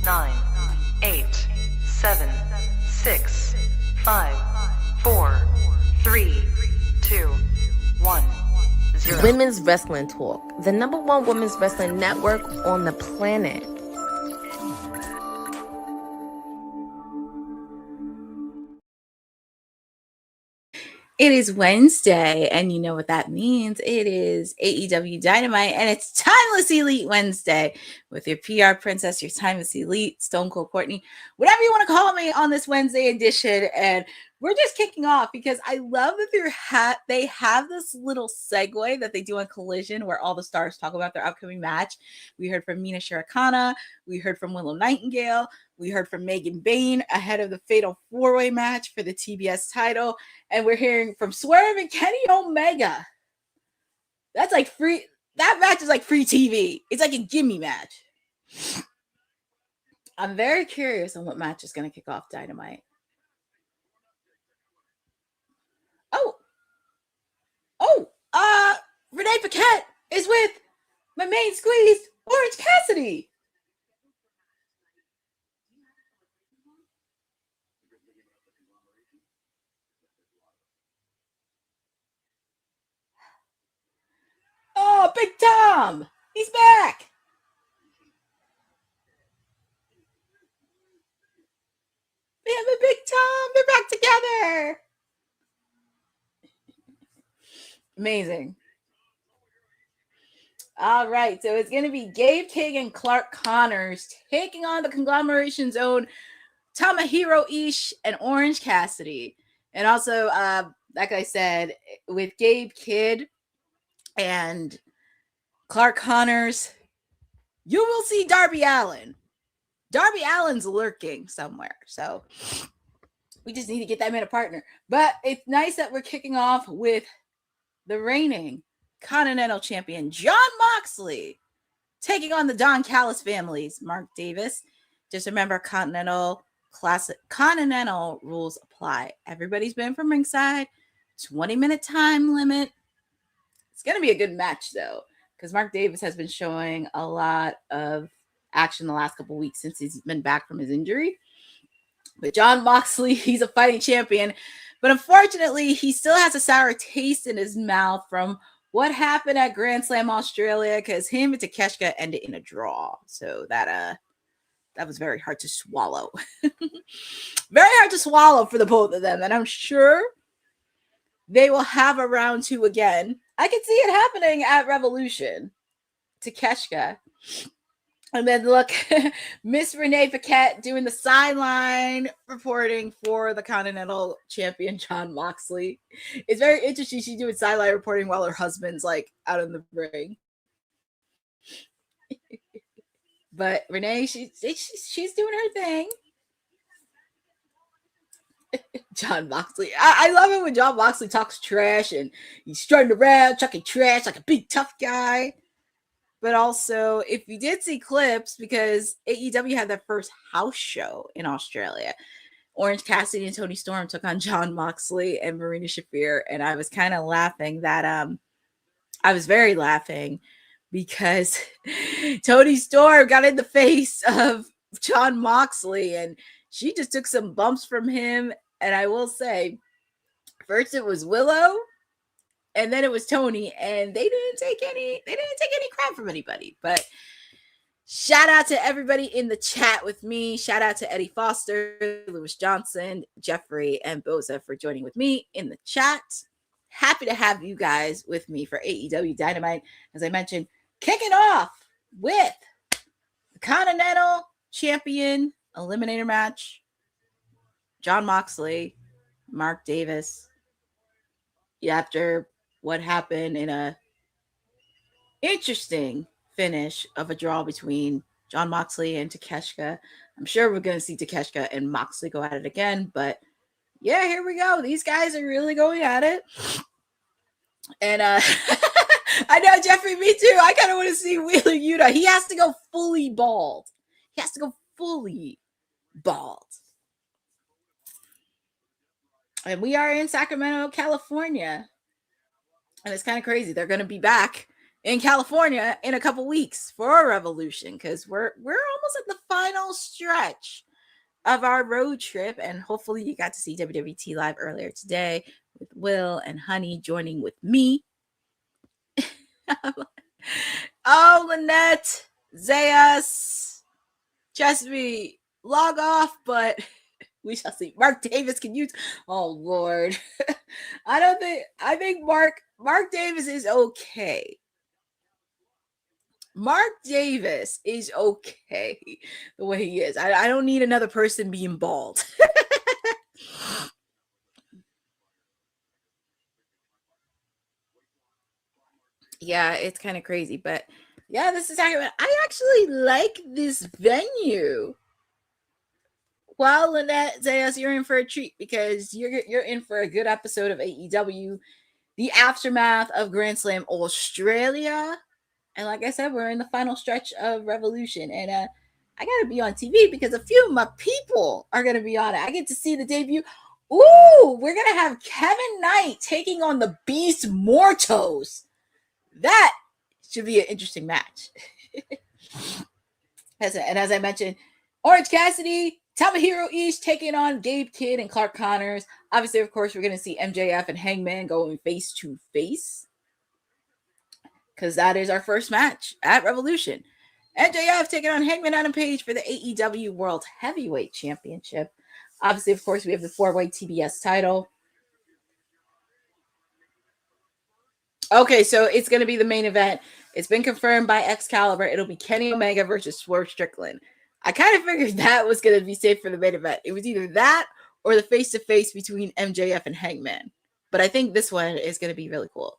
9, 8, 7, 6, 5, 4, 3, 2, 1, 0. Women's Wrestling Talk, the #1 women's wrestling network on the planet. It is Wednesday, and you know what that means. It is AEW Dynamite, and it's Timeless Elite Wednesday with your PR princess, your Timeless Elite, Stone Cold Courtney, whatever you want to call me on this Wednesday edition. And we're just kicking off because I love that they have this little segue that they do on Collision where all the stars talk about their upcoming match. We heard from Mina Shirakawa. We heard from Willow Nightingale. We heard from Megan Bayne ahead of the Fatal 4-Way match for the TBS title. And we're hearing from Swerve and Kenny Omega. That's like free. That match is like free TV. It's like a gimme match. I'm very curious on what match is going to kick off Dynamite. Renee Paquette is with my main squeeze, Orange Cassidy. Oh, Big Tom! He's back! We have a Big Tom! They're back together! Amazing. All right, so it's going to be Gabe King and Clark Connors taking on the conglomeration's own Tomohiro Ishii and Orange Cassidy. And also, like I said, with Gabe Kidd and Clark Connors, you will see Darby Allin. Darby Allin's lurking somewhere, so we just need to get that man a partner. But it's nice that we're kicking off with the reigning Continental Champion Jon Moxley taking on the Don Callis family's Mark Davis. Just remember, Continental rules apply. Everybody's been from ringside. 20-minute time limit. It's going to be a good match, though, because Mark Davis has been showing a lot of action the last couple weeks since he's been back from his injury. But Jon Moxley, he's a fighting champion. But unfortunately, he still has a sour taste in his mouth from what happened at Grand Slam Australia, because him and Takeshita ended in a draw. So that was very hard to swallow. Very hard to swallow for the both of them. And I'm sure they will have a round 2 again. I could see it happening at Revolution. Takeshita. And then look, Miss Renee Paquette doing the sideline reporting for the Continental Champion Jon Moxley. It's very interesting. She's doing sideline reporting while her husband's like out in the ring. But Renee, she's doing her thing. Jon Moxley. I love it when Jon Moxley talks trash and he's strutting around, chucking trash like a big tough guy. But also, if you did see clips, because AEW had their first house show in Australia, Orange Cassidy and Tony Storm took on Jon Moxley and Marina Shafir, and I was kind of laughing that I was very laughing because Tony Storm got in the face of Jon Moxley, and she just took some bumps from him. And I will say, first it was Willow, and then it was Tony, and they didn't take any crap from anybody. But shout out to everybody in the chat with me. Shout out to Eddie Foster, Lewis Johnson, Jeffrey, and Boza for joining with me in the chat. Happy to have you guys with me for AEW Dynamite. As I mentioned, kicking off with the Continental Champion Eliminator match. Jon Moxley, Mark Davis. After what happened in a interesting finish of a draw between Jon Moxley and Takeshita. I'm sure we're going to see Takeshita and Moxley go at it again, but yeah, here we go. These guys are really going at it. And I know, Jeffrey, me too. I kind of want to see Wheeler Yuta. He has to go fully bald. And we are in Sacramento, California. And it's kind of crazy. They're going to be back in California in a couple weeks for Revolution, because we're almost at the final stretch of our road trip, and hopefully you got to see WWT live earlier today with Will and Honey joining with me. Oh, Lynette, Zayas, Chesapeake, log off, but we shall see. Mark Davis, can you? Oh Lord, I think Mark Davis is okay. Mark Davis is okay the way he is. I don't need another person being bald. Yeah, it's kind of crazy, but yeah, this is accurate. I actually like this venue. Well, Lynette Zayas, you're in for a treat because you're in for a good episode of AEW, the aftermath of Grand Slam Australia. And like I said, we're in the final stretch of Revolution. And I got to be on TV because a few of my people are going to be on it. I get to see the debut. Ooh, we're going to have Kevin Knight taking on the Beast Mortos. That should be an interesting match. As I mentioned, Orange Cassidy, Tomohiro Ishii taking on Gabe Kidd and Clark Connors. Obviously, of course, we're going to see MJF and Hangman going face to face, because that is our first match at Revolution. MJF taking on Hangman Adam Page for the AEW World Heavyweight Championship. Obviously, of course, we have the 4-way TBS title. Okay, so it's going to be the main event. It's been confirmed by Excalibur. It'll be Kenny Omega versus Swerve Strickland. I kind of figured that was going to be safe for the main event. It was either that or the face-to-face between MJF and Hangman. But I think this one is going to be really cool.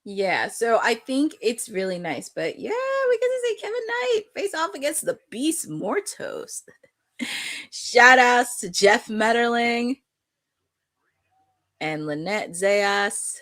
Yeah, so I think it's really nice. But yeah, we get to see Kevin Knight face off against the Beast Mortos. Shout outs to Jeff Metterling and Lynette Zayas.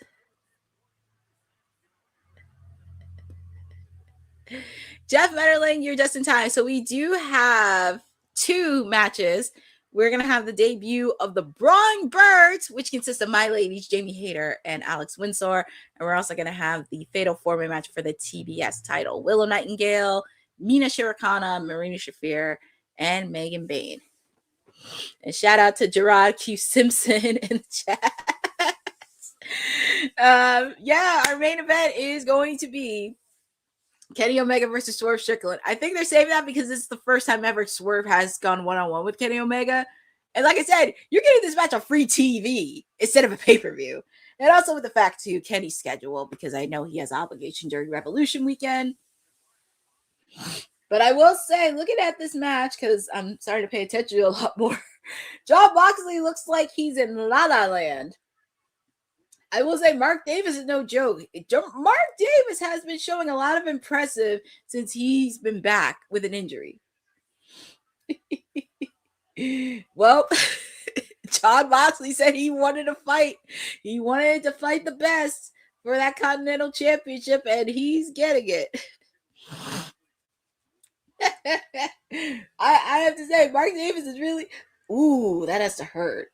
Jeff Metterling, you're just in time. So we do have 2 matches. We're going to have the debut of the Brawling Birds, which consists of My Ladies, Jamie Hayter, and Alex Windsor. And we're also going to have the Fatal 4-way match for the TBS title. Willow Nightingale, Mina Shirakawa, Marina Shafir, and Megan Bayne. And shout out to Gerard Q. Simpson in the chat. Yeah, our main event is going to be Kenny Omega versus Swerve Strickland. I think they're saving that because this is the first time ever Swerve has gone one-on-one with Kenny Omega. And like I said, you're getting this match on free TV instead of a pay-per-view. And also with the fact, too, Kenny's schedule, because I know he has obligation during Revolution weekend. But I will say, looking at this match, because I'm starting to pay attention to a lot more, Jon Moxley looks like he's in La La Land. I will say Mark Davis is no joke. Mark Davis has been showing a lot of impressive since he's been back with an injury. Well, Jon Moxley said he wanted to fight. He wanted to fight the best for that Continental Championship, and he's getting it. I have to say, Mark Davis is really... Ooh, that has to hurt.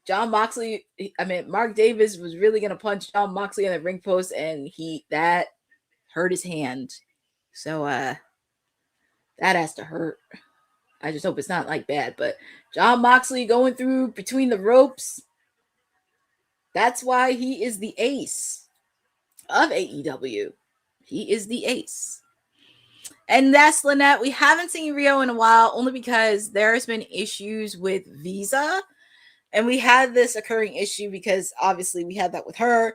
Mark Davis was really going to punch Jon Moxley on the ring post, and that hurt his hand. So, that has to hurt. I just hope it's not like bad, but Jon Moxley going through between the ropes. That's why he is the ace of AEW. He is the ace. And that's Lynette. We haven't seen Rio in a while, only because there's been issues with visa. And we had this occurring issue because obviously we had that with her.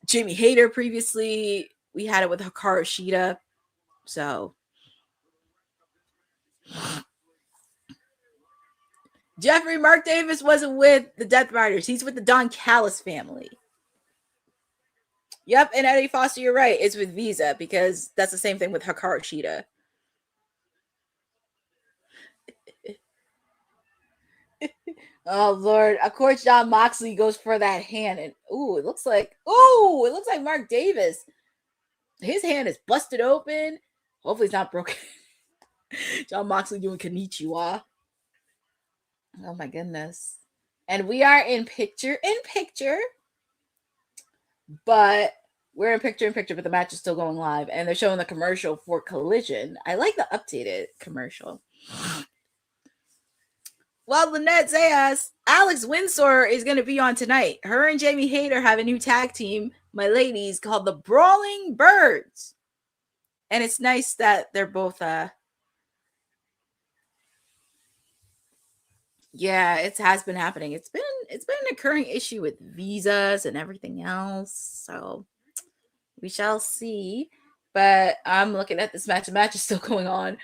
Jamie Hayter previously. We had it with Hikaru Shida. So Jeffrey, Mark Davis wasn't with the Death Riders. He's with the Don Callis family. Yep, and Eddie Foster, you're right. It's with Visa because that's the same thing with Hikaru Shida. Oh Lord! Of course, Jon Moxley goes for that hand, and it looks like Mark Davis. His hand is busted open. Hopefully, it's not broken. Jon Moxley doing konnichiwa. Oh my goodness! And we are in picture, but we're in picture, but the match is still going live. And they're showing the commercial for Collision. I like the updated commercial. Well, Lynette says Alex Windsor is going to be on tonight. Her and Jamie Hayter have a new tag team, my ladies, called the Brawling Birds. And it's nice that they're both yeah, it has been happening. It's been an occurring issue with visas and everything else. So we shall see. But I'm looking at this match. The match is still going on.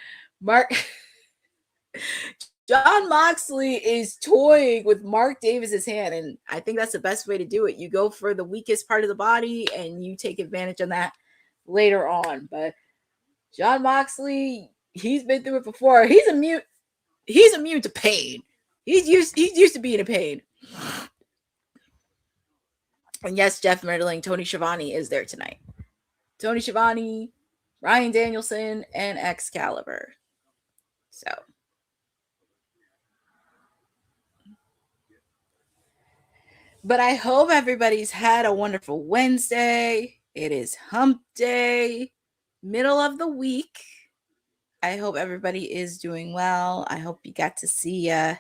Jon Moxley is toying with Mark Davis's hand, and I think that's the best way to do it. You go for the weakest part of the body, and you take advantage of that later on. But Jon Moxley, he's been through it before. He's immune to pain. He's used to being in pain. And yes, Jeff Mertling, Tony Schiavone is there tonight. Tony Schiavone, Ryan Danielson, and Excalibur. So. But I hope everybody's had a wonderful Wednesday. It is hump day, middle of the week. I hope everybody is doing well. I hope you got to see I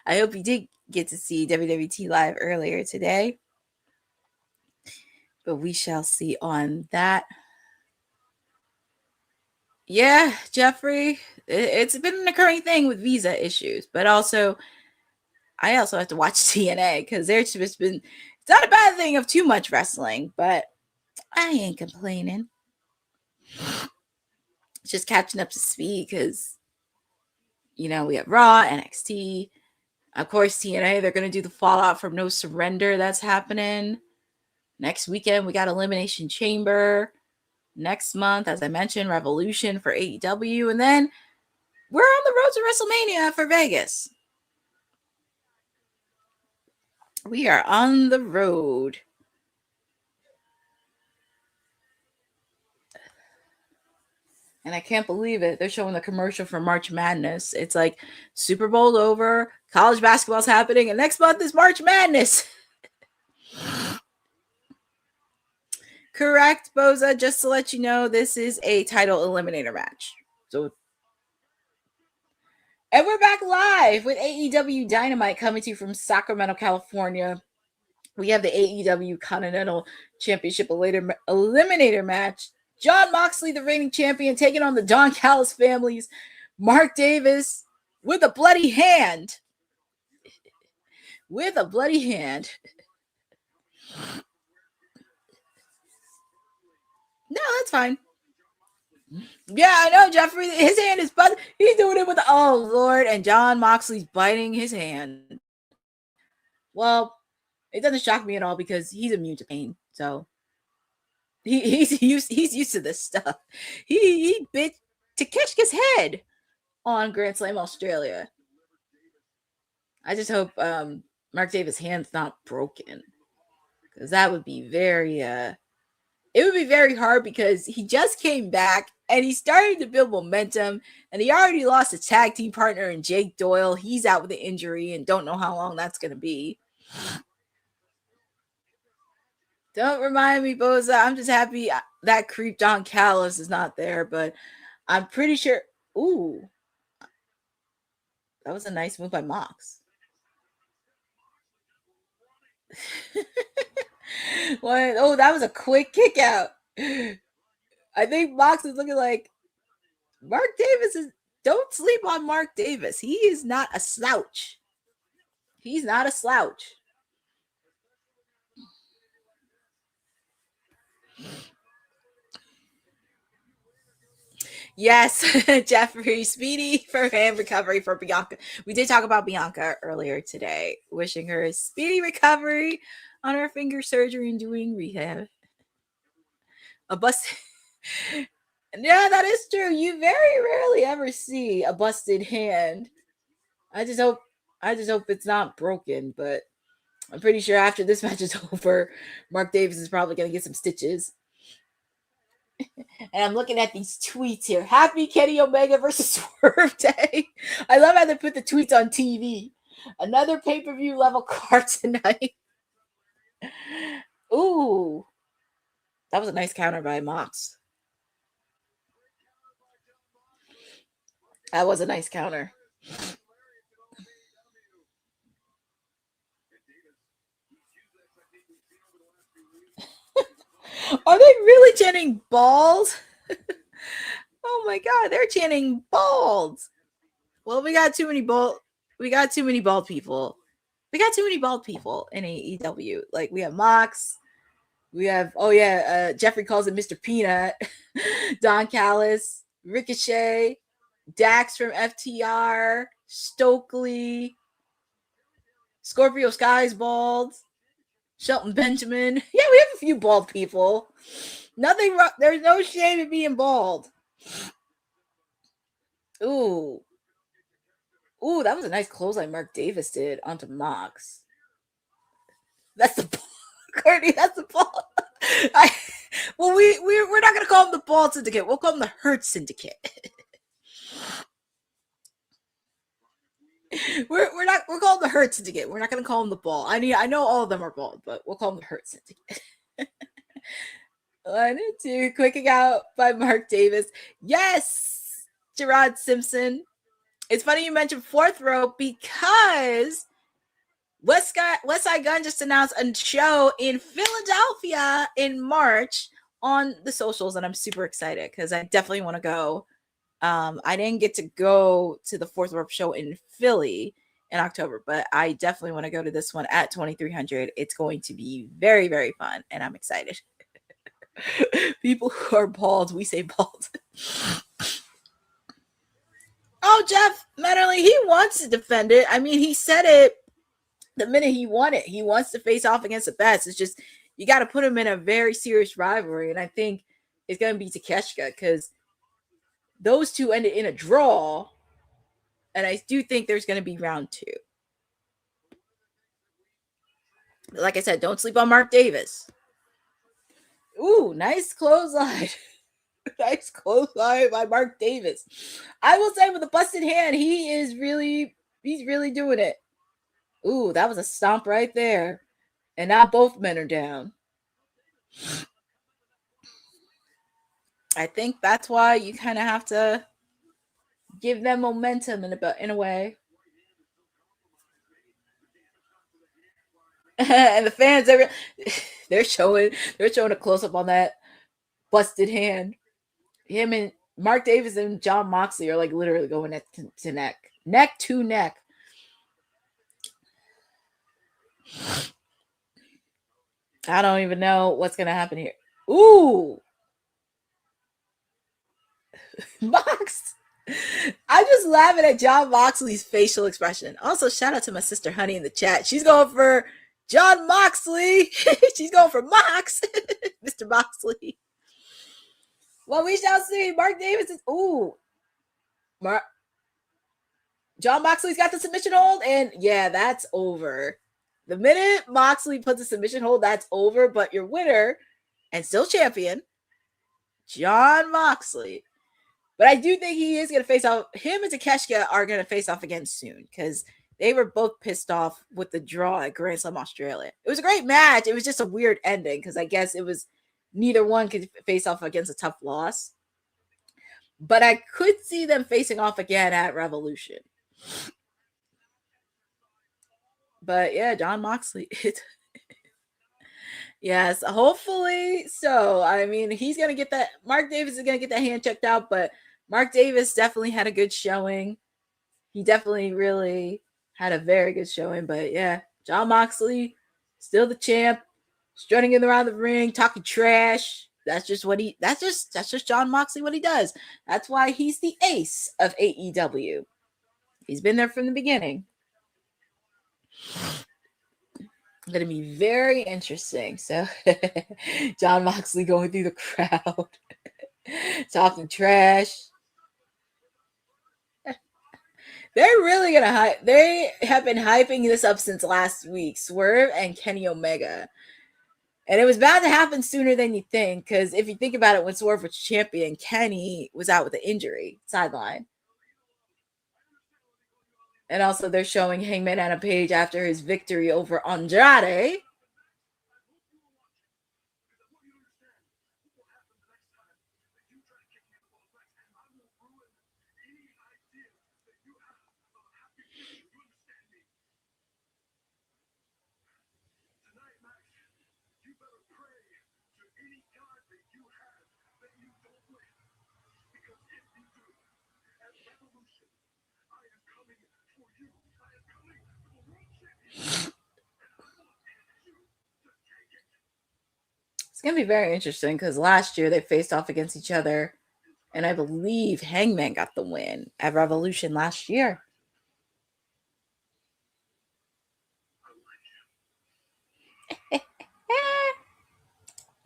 hope you did get to see WWT Live earlier today. But we shall see on that. Yeah, Jeffrey, it's been an occurring thing with visa issues, but also I also have to watch TNA because there's just been, it's not a bad thing of too much wrestling, but I ain't complaining. Just catching up to speed because, you know, we have Raw, NXT, of course, TNA. They're going to do the fallout from No Surrender that's happening. Next weekend, we got Elimination Chamber. Next month, as I mentioned, Revolution for AEW. And then we're on the road to WrestleMania for Vegas. We are on the road. And I can't believe it. They're showing the commercial for March Madness. It's like Super Bowl over, college basketball's happening, and next month is March Madness. Correct, Boza. Just to let you know, this is a title eliminator match. And we're back live with AEW Dynamite coming to you from Sacramento, California. We have the AEW Continental Championship Eliminator match. Jon Moxley, the reigning champion, taking on the Don Callis families. Mark Davis with a bloody hand. With a bloody hand. No, that's fine. Yeah, I know, Jeffrey. His hand is buzzing. He's doing it with the, oh, Lord. And Jon Moxley's biting his hand. Well, it doesn't shock me at all because he's immune to pain. So he's used to this stuff. He bit Takeshita's head on Grand Slam Australia. I just hope Mark Davis' hand's not broken. Because that would be very it would be very hard because he just came back and he started to build momentum and he already lost a tag team partner in Jake Doyle. He's out with an injury and don't know how long that's going to be. Don't remind me, Boza. I'm just happy that creep Don Callis is not there, but I'm pretty sure. Ooh. That was a nice move by Mox. Oh, that was a quick kick out. I think Mox is looking like Mark Davis is. Don't sleep on Mark Davis. He is not a slouch. He's not a slouch. Yes, Jeffrey, speedy for hand recovery for Bianca. We did talk about Bianca earlier today, wishing her a speedy recovery on her finger surgery and doing rehab. A bust. Yeah, that is true. You very rarely ever see a busted hand. I just hope it's not broken, but I'm pretty sure after this match is over, Mark Davis is probably going to get some stitches. And I'm looking at these tweets here. Happy Kenny Omega versus Swerve Day. I love how they put the tweets on TV. Another pay-per-view level card tonight. Ooh. That was a nice counter by Mox. That was a nice counter. Are they really chanting balls? Oh my god, they're chanting balls. Well, we got too many bald people. We got too many bald people in AEW. Like we have Mox. We have Jeffrey calls it Mr. Peanut. Don Callis, Ricochet, Dax from FTR, Stokely, Scorpio Sky's bald, Shelton Benjamin. Yeah, we have a few bald people. Nothing wrong. There's no shame in being bald. Ooh, that was a nice clothesline Mark Davis did onto Mox. That's the ball. Courtney, that's the ball. We're not gonna call them the Bald Syndicate. We'll call them the Hurt Syndicate. we're calling them the Hurt Syndicate. We're not gonna call them the Ball. I know all of them are bald, but we'll call them the Hurt Syndicate. 1 and 2, quicking out by Mark Davis. Yes, Gerard Simpson. It's funny you mentioned Fourth Row because Westside Gunn just announced a show in Philadelphia in March on the socials, and I'm super excited because I definitely want to go. I didn't get to go to the Fourth Row show in Philly in October, but I definitely want to go to this one at 2300. It's going to be very, very fun, and I'm excited. People who are bald, we say bald. Oh, Jeff Metterly, he wants to defend it. I mean, he said it the minute he won it. He wants to face off against the best. It's just, you got to put him in a very serious rivalry. And I think it's going to be Takeshita because those two ended in a draw. And I do think there's going to be round 2. Like I said, don't sleep on Mark Davis. Ooh, nice clothesline. Nice clothesline by Mark Davis. I will say with a busted hand, he's really doing it. Ooh, that was a stomp right there. And now both men are down. I think that's why you kind of have to give them momentum in a way. And the fans, they're showing a close-up on that busted hand. Him and Mark Davis and Jon Moxley are like literally going neck to neck. I don't even know what's going to happen here. Ooh. Mox. I'm just laughing at Jon Moxley's facial expression. Also, shout out to my sister Honey in the chat. She's going for Jon Moxley. She's going for Mox. Mr. Moxley. Well, we shall see. Mark Davis is... Ooh. Jon Moxley's got the submission hold. And yeah, that's over. The minute Moxley puts a submission hold, that's over. But your winner and still champion, Jon Moxley. But I do think he is going to face off. Him and Takeshita are going to face off again soon because they were both pissed off with the draw at Grand Slam Australia. It was a great match. It was just a weird ending because I guess it was neither one could face off against a tough loss. But I could see them facing off again at Revolution. But yeah, Jon Moxley. Yes, hopefully so. I mean, he's going to get that. Mark Davis is going to get that hand checked out, but Mark Davis definitely had a good showing. He definitely really had a very good showing. But yeah, Jon Moxley, still the champ, strutting in around the ring, talking trash. That's just Jon Moxley, what he does. That's why he's the ace of AEW. He's been there from the beginning. Going to be very interesting. So, Jon Moxley going through the crowd, talking trash. They're really going to hype. They have been hyping this up since last week. Swerve and Kenny Omega. And it was bound to happen sooner than you think. Because if you think about it, when Swerve was champion, Kenny was out with an injury, sideline. And also they're showing Hangman Adam Page after his victory over Andrade. It's going to be very interesting because last year they faced off against each other. And I believe Hangman got the win at Revolution last year. It's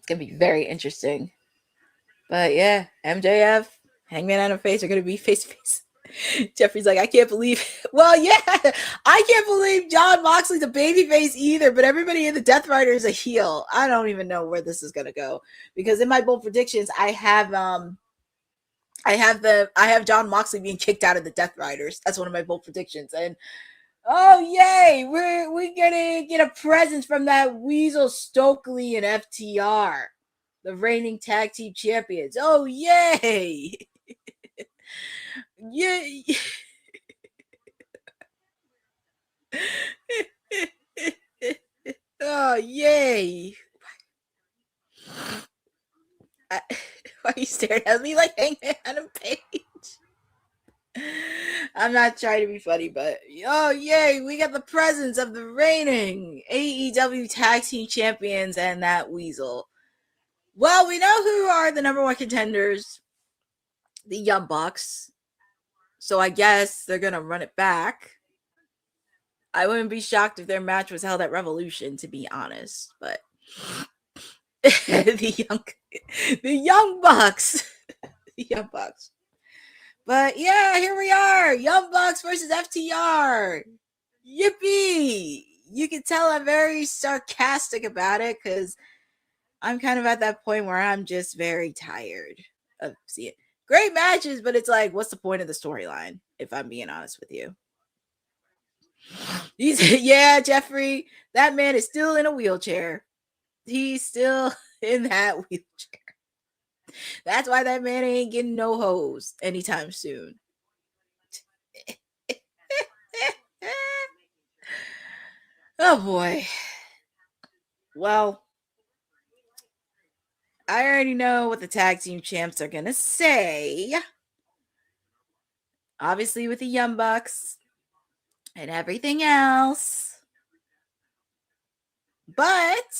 going to be very interesting. But yeah, MJF, Hangman Adam Page are going to be face to face. Jeffrey's like, I can't believe. Well, yeah, I can't believe Jon Moxley's a babyface either, but everybody in the Death Rider is a heel. I don't even know where this is going to go because in my bold predictions, I have Jon Moxley being kicked out of the Death Riders. That's one of my bold predictions. And oh yay, we're gonna get a presence from that Weasel Stokely and FTR, the reigning tag team champions. Oh yay. Yay. Oh yay. Why are you staring at me like Hangman Adam Page? I'm not trying to be funny, but oh yay, we got the presence of the reigning AEW tag team champions and that Weasel. Well, we know who are the number one contenders, the Young Bucks. So I guess they're gonna run it back. I wouldn't be shocked if their match was held at Revolution, to be honest. But the Young Bucks, the Young Bucks. But yeah, here we are, Young Bucks versus FTR. Yippee! You can tell I'm very sarcastic about it because I'm kind of at that point where I'm just very tired of seeing great matches, but it's like, what's the point of the storyline? If I'm being honest with you. Yeah, Jeffrey, that man is still in a wheelchair. He's still in that wheelchair. That's why that man ain't getting no hoes anytime soon. Oh boy. Well, I already know what the tag team champs are gonna say. Obviously, with the Young Bucks and everything else. But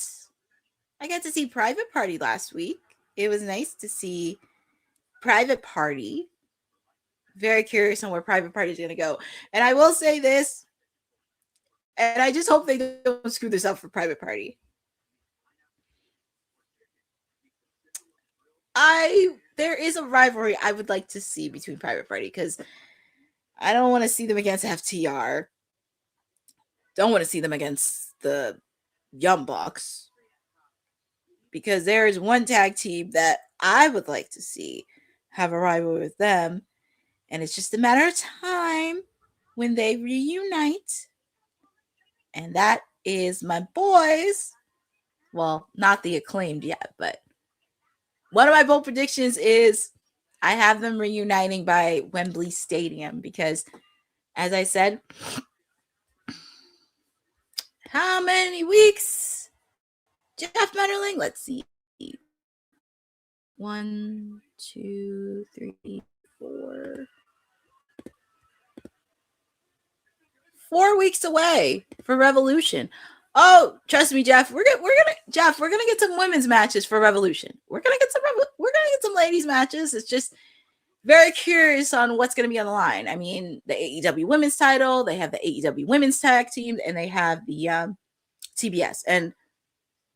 I got to see Private Party last week. It was nice to see Private Party. Very curious on where Private Party is going to go. And I will say this, and I just hope they don't screw this up for Private Party. There is a rivalry I would like to see between Private Party because I don't want to see them against FTR. Don't want to see them against the Young Bucks because there is one tag team that I would like to see have a rivalry with them, and it's just a matter of time when they reunite, and that is my boys. Well, not the Acclaimed yet, but one of my bold predictions is I have them reuniting by Wembley Stadium because, as I said, how many weeks? Jeff Metterling, let's see. 1, 2, 3, 4. 4 weeks away for Revolution. Oh, trust me, Jeff. We're gonna get some women's matches for Revolution. We're gonna get some ladies matches. It's just very curious on what's gonna be on the line. I mean, the AEW women's title, they have the AEW women's tag team, and they have the TBS. And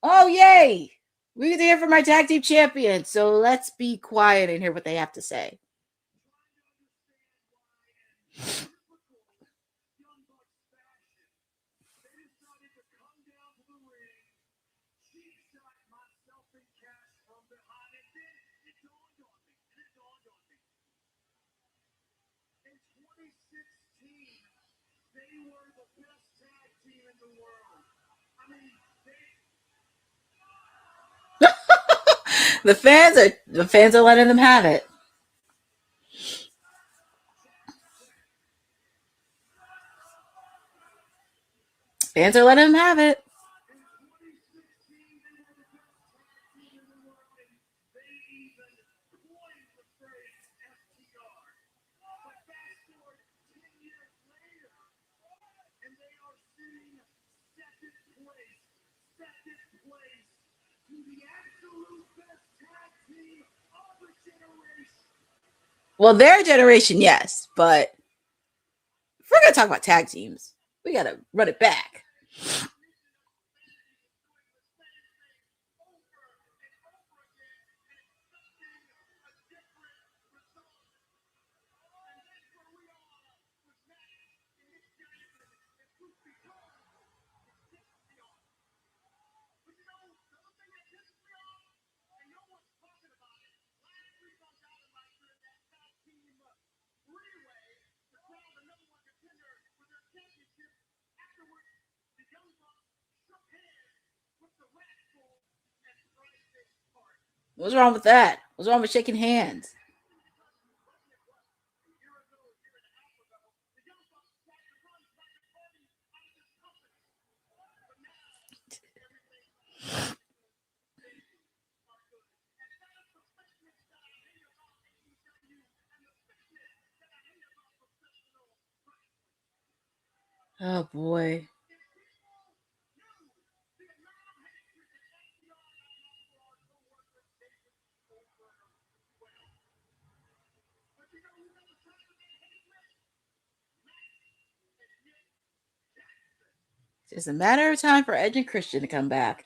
oh yay! We get to hear from my tag team champion. So let's be quiet and hear what they have to say. The fans are letting them have it. Fans are letting them have it. Well, their generation, yes, but if we're gonna talk about tag teams, we gotta run it back. What's wrong with that? What's wrong with shaking hands? Oh boy. It's just a matter of time for Edge and Christian to come back.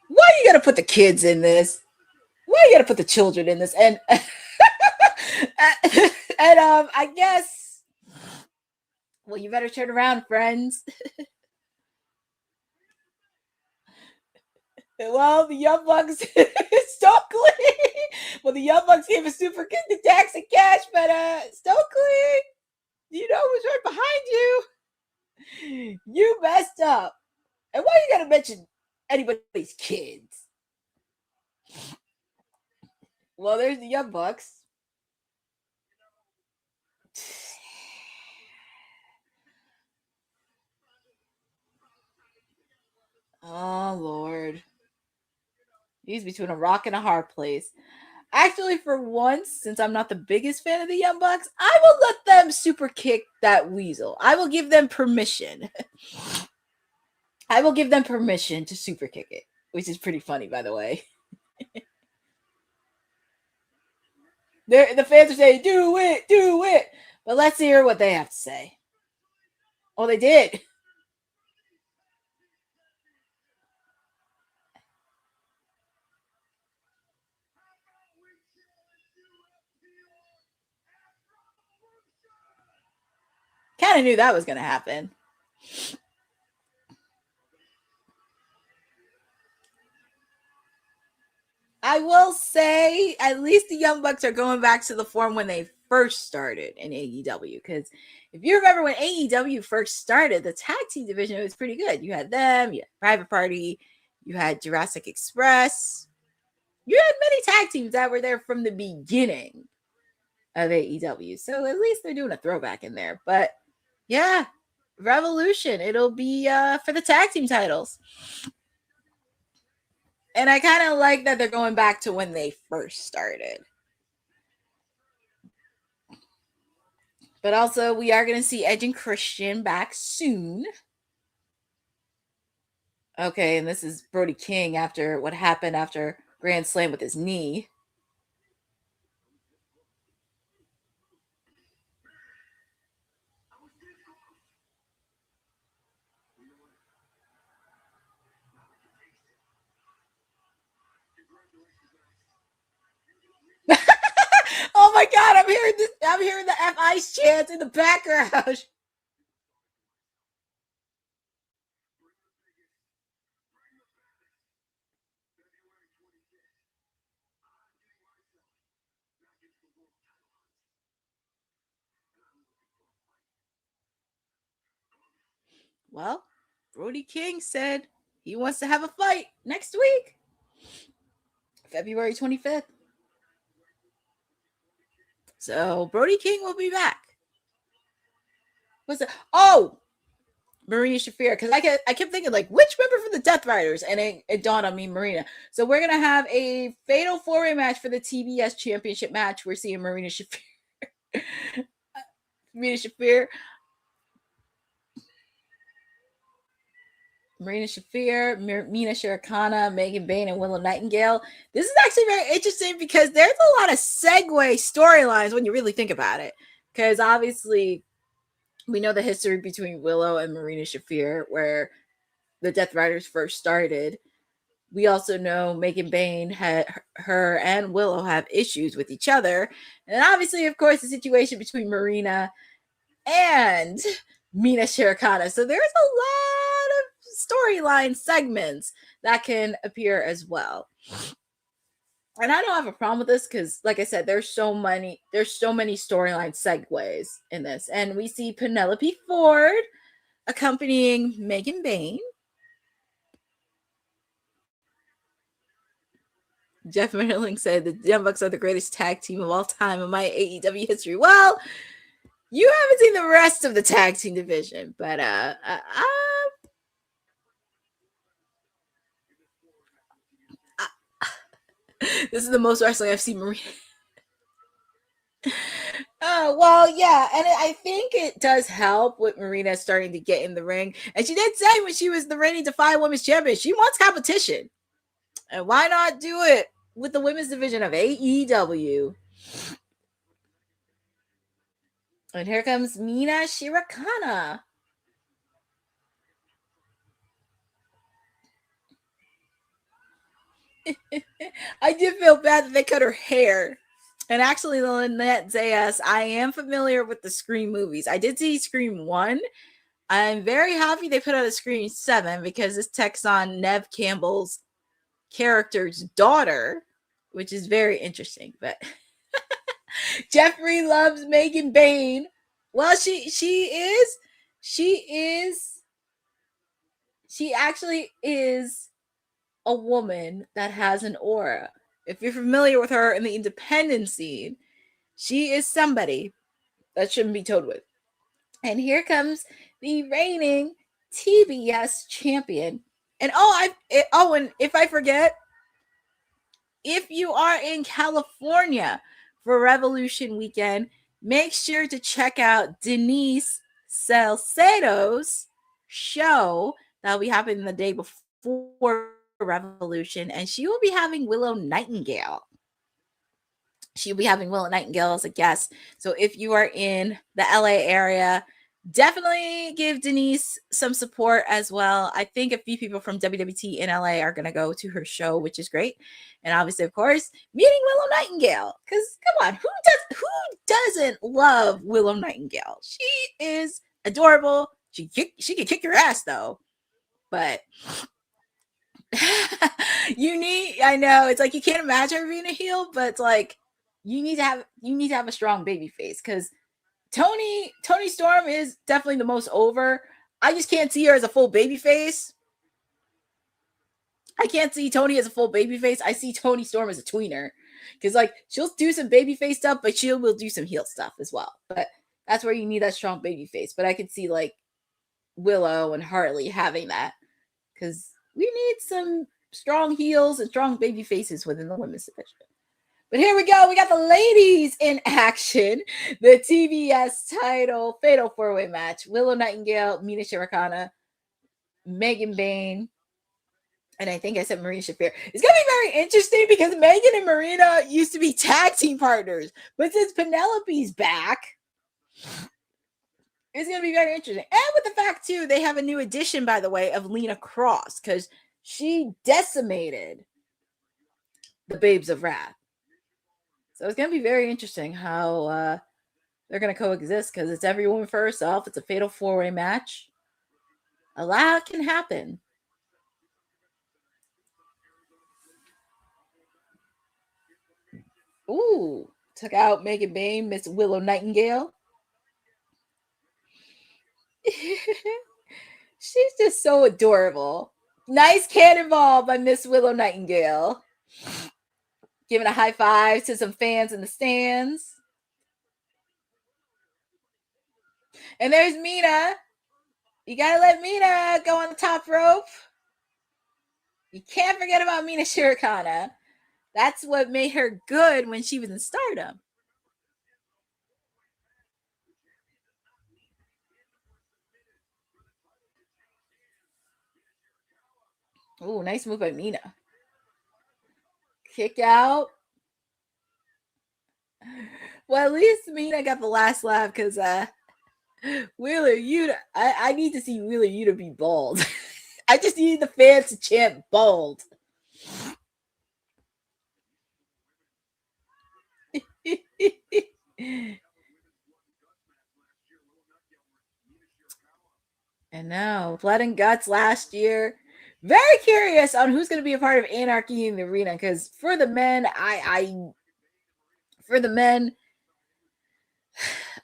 Why you gotta put the kids in this? Why you gotta put the children in this? And I guess, well, you better turn around, friends. Well, the Young Bucks Stokely. Well, the Young Bucks gave a super kick to Dax and Cash, but Stokely, you know who's right behind you. You messed up. And why you gotta mention anybody's kids? Well, there's the Young Bucks. Oh Lord. He's between a rock and a hard place. Actually, for once, since I'm not the biggest fan of the Young Bucks, I will let them super kick that weasel. I will give them permission. I will give them permission to super kick it, which is pretty funny, by the way. The fans are saying, do it, do it. But let's hear what they have to say. Oh, they did. Kind of knew that was going to happen. I will say, at least the Young Bucks are going back to the form when they first started in AEW. Because if you remember when AEW first started, the tag team division was pretty good. You had them, you had Private Party, you had Jurassic Express. You had many tag teams that were there from the beginning of AEW. So at least they're doing a throwback in there. But yeah, Revolution. It'll be for the tag team titles. And I kind of like that they're going back to when they first started. But also, we are going to see Edge and Christian back soon. Okay, and this is Brody King after what happened after Grand Slam with his knee. Oh my God, I'm hearing this. I'm hearing the F Ice chants in the background. Well, Brody King said he wants to have a fight next week, February 25th. So Brody King will be back. What's it? Oh, Marina Shafir. Because I kept thinking, like, which member from the Death Riders? And it dawned on me, Marina. So we're going to have a fatal four-way match for the TBS championship match. We're seeing Marina Shafir. Marina Shafir. Marina Shafir, Mina Shirakawa, Megan Bayne, and Willow Nightingale. This is actually very interesting because there's a lot of segue storylines when you really think about it. Because obviously, we know the history between Willow and Marina Shafir, where the Death Riders first started. We also know Megan Bayne had her and Willow have issues with each other. And obviously, of course, the situation between Marina and Mina Shirakawa. So there's a lot of storyline segments that can appear as well. And I don't have a problem with this because, like I said, there's so many storyline segues in this. And we see Penelope Ford accompanying Megan Bayne. Jeff Merling said the Young Bucks are the greatest tag team of all time in my AEW history. Well, you haven't seen the rest of the tag team division, but this is the most wrestling I've seen Marina. Well, yeah, and I think it does help with Marina starting to get in the ring. And she did say when she was the reigning Defy Women's Champion, she wants competition. And why not do it with the women's division of AEW? And here comes Mina Shirakawa. I did feel bad that they cut her hair. And actually, Lynette Zayas, I am familiar with the Scream movies. I did see Scream 1. I'm very happy they put out a Scream 7 because this takes on Neve Campbell's character's daughter, which is very interesting. But Jeffrey loves Megan Bayne. Well, she actually is a woman that has an aura. If you're familiar with her in the independent scene, she is somebody that shouldn't be told with. And here comes the reigning TBS champion. And and if I forget, if you are in California for Revolution Weekend, make sure to check out Denise Salcedo's show that will be happening the day before Revolution, and she will be having Willow Nightingale. She'll be having Willow Nightingale as a guest. So if you are in the LA area, definitely give Denise some support as well. I think a few people from WWT in LA are going to go to her show, which is great. And obviously, of course, meeting Willow Nightingale. Because come on, who doesn't love Willow Nightingale? She is adorable. She can kick your ass though. But I know it's like you can't imagine her being a heel, but it's like you need to have a strong baby face because Toni Storm is definitely the most over. I just can't see her as a full baby face. I can't see Toni as a full baby face. I see Toni Storm as a tweener because like she'll do some baby face stuff, but she will do some heel stuff as well. But that's where you need that strong baby face. But I could see like Willow and Harley having that because we need some strong heels and strong baby faces within the women's division. But here we go. We got the ladies in action. The TBS title fatal four-way match. Willow Nightingale, Mina Shirakawa, Megan Bayne, and I think I said Marina Shafir. It's going to be very interesting because Megan and Marina used to be tag team partners. But since Penelope's back, it's going to be very interesting. And with the fact, too, they have a new addition, by the way, of Lena Cross because she decimated the Babes of Wrath. So it's going to be very interesting how they're going to coexist because it's every woman for herself. It's a fatal four-way match. A lot can happen. Ooh, took out Megan Bayne, Miss Willow Nightingale. She's just so adorable. Nice cannonball by Miss Willow Nightingale. Giving a high five to some fans in the stands. And there's Mina. You gotta let Mina go on the top rope. You can't forget about Mina Shirakawa. That's what made her good when she was in Stardom. Oh, nice move by Mina. Kick out. Well, at least Mina got the last laugh because Wheeler Yuta. I need to see Wheeler Yuta be bald. I just need the fans to chant bald. And now, Blood and Guts last year. Very curious on who's going to be a part of Anarchy in the Arena, because for the men, I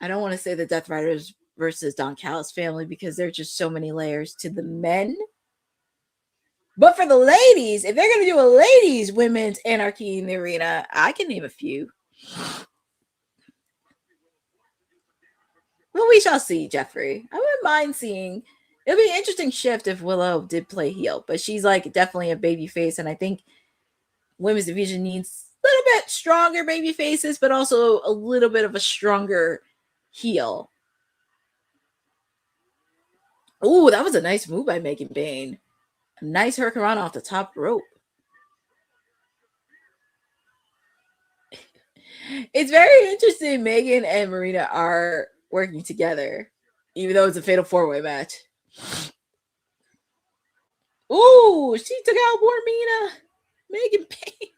don't want to say the Death Riders versus Don Callis family because there's just so many layers to the men. But for the ladies, if they're going to do a ladies women's Anarchy in the Arena, I can name a few. Well, we shall see, Jeffrey. I wouldn't mind seeing. It'll be an interesting shift if Willow did play heel, but she's like definitely a baby face, and I think women's division needs a little bit stronger baby faces, but also a little bit of a stronger heel. Oh, that was a nice move by Megan Bayne. A nice hurricane off the top rope. It's very interesting. Megan and Marina are working together, even though it's a fatal four-way match. Ooh, she took out more Mina. Megan Bayne.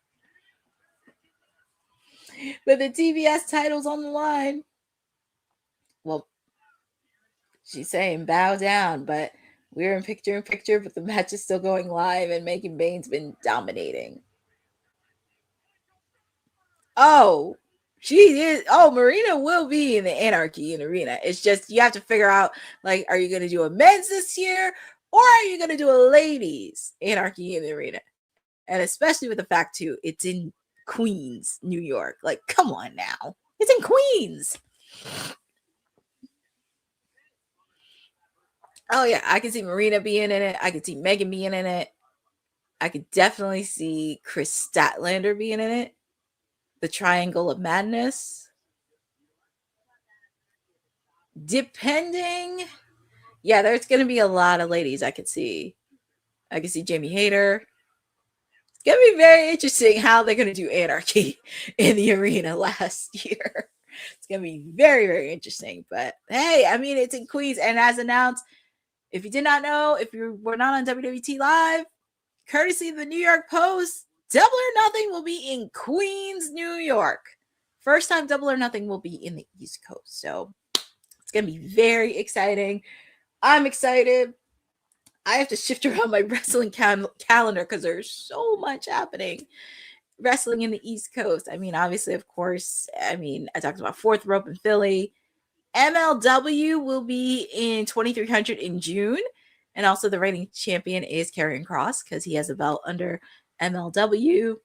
But the TBS title's on the line. Well, she's saying bow down, but we're in picture, but the match is still going live, and Megan Bayne's been dominating. Oh, she is. Oh, Marina will be in the Anarchy in Arena. It's just you have to figure out, like, are you going to do a men's this year, or are you going to do a ladies Anarchy in the Arena? And especially with the fact, too, it's in Queens, New York. Like, come on now. It's in Queens. Oh, yeah. I can see Marina being in it. I can see Megan being in it. I could definitely see Chris Statlander being in it. The Triangle of Madness. Depending. Yeah, there's going to be a lot of ladies I could see. I can see Jamie Hayter. It's going to be very interesting how they're going to do Anarchy in the Arena last year. It's going to be very, very interesting. But hey, I mean, it's in Queens. And as announced, if you did not know, if you were not on WWT Live, courtesy of the New York Post, Double or Nothing will be in Queens, New York. First time Double or Nothing will be in the East Coast. So it's going to be very exciting. I'm excited. I have to shift around my wrestling calendar because there's so much happening. Wrestling in the East Coast. I mean, obviously, of course, I talked about Fourth Rope in Philly. MLW will be in 2300 in June. And also the reigning champion is Karrion Kross because he has a belt under MLW.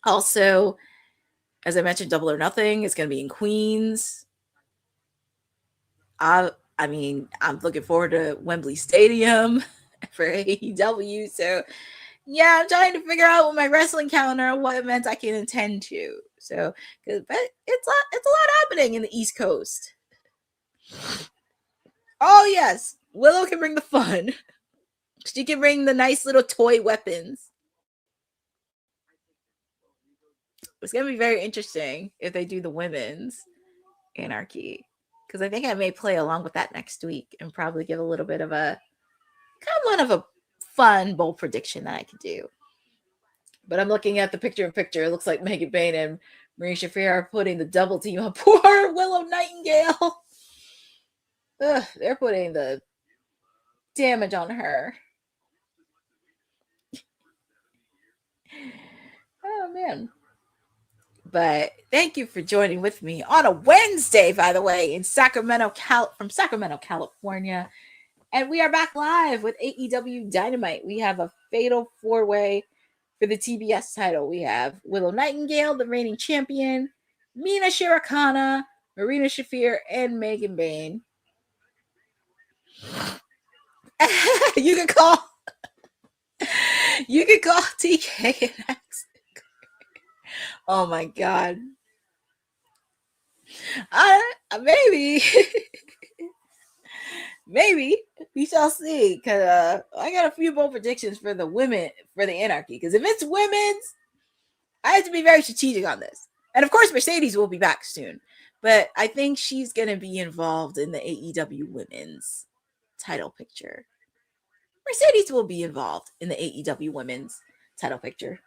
Also, as I mentioned, Double or Nothing is going to be in Queens. I'm looking forward to Wembley Stadium for AEW. So, yeah, I'm trying to figure out with my wrestling calendar what events I can attend to. So, but it's a lot happening in the East Coast. Oh yes, Willow can bring the fun. She can bring the nice little toy weapons. It's gonna be very interesting if they do the women's Anarchy, because I think I may play along with that next week and probably give a little bit of a kind of a fun bold prediction that I could do. But I'm looking at the picture-in-picture. It looks like Megan Bayne and Marie Shafir are putting the double team on poor Willow Nightingale. Ugh, they're putting the damage on her. Oh, man. But thank you for joining with me on a Wednesday, by the way, in Sacramento, California. And we are back live with AEW Dynamite. We have a fatal 4-way for the TBS title. We have Willow Nightingale, the reigning champion, Mina Shirakawa, Marina Shafir, and Megan Bayne. You can call TK and X. Oh my god. Maybe. Maybe we shall see. Because I got a few bold predictions for the women for the Anarchy. Because if it's women's, I have to be very strategic on this. And of course, Mercedes will be back soon. But I think she's going to be involved in the AEW women's title picture. Mercedes will be involved in the AEW women's title picture.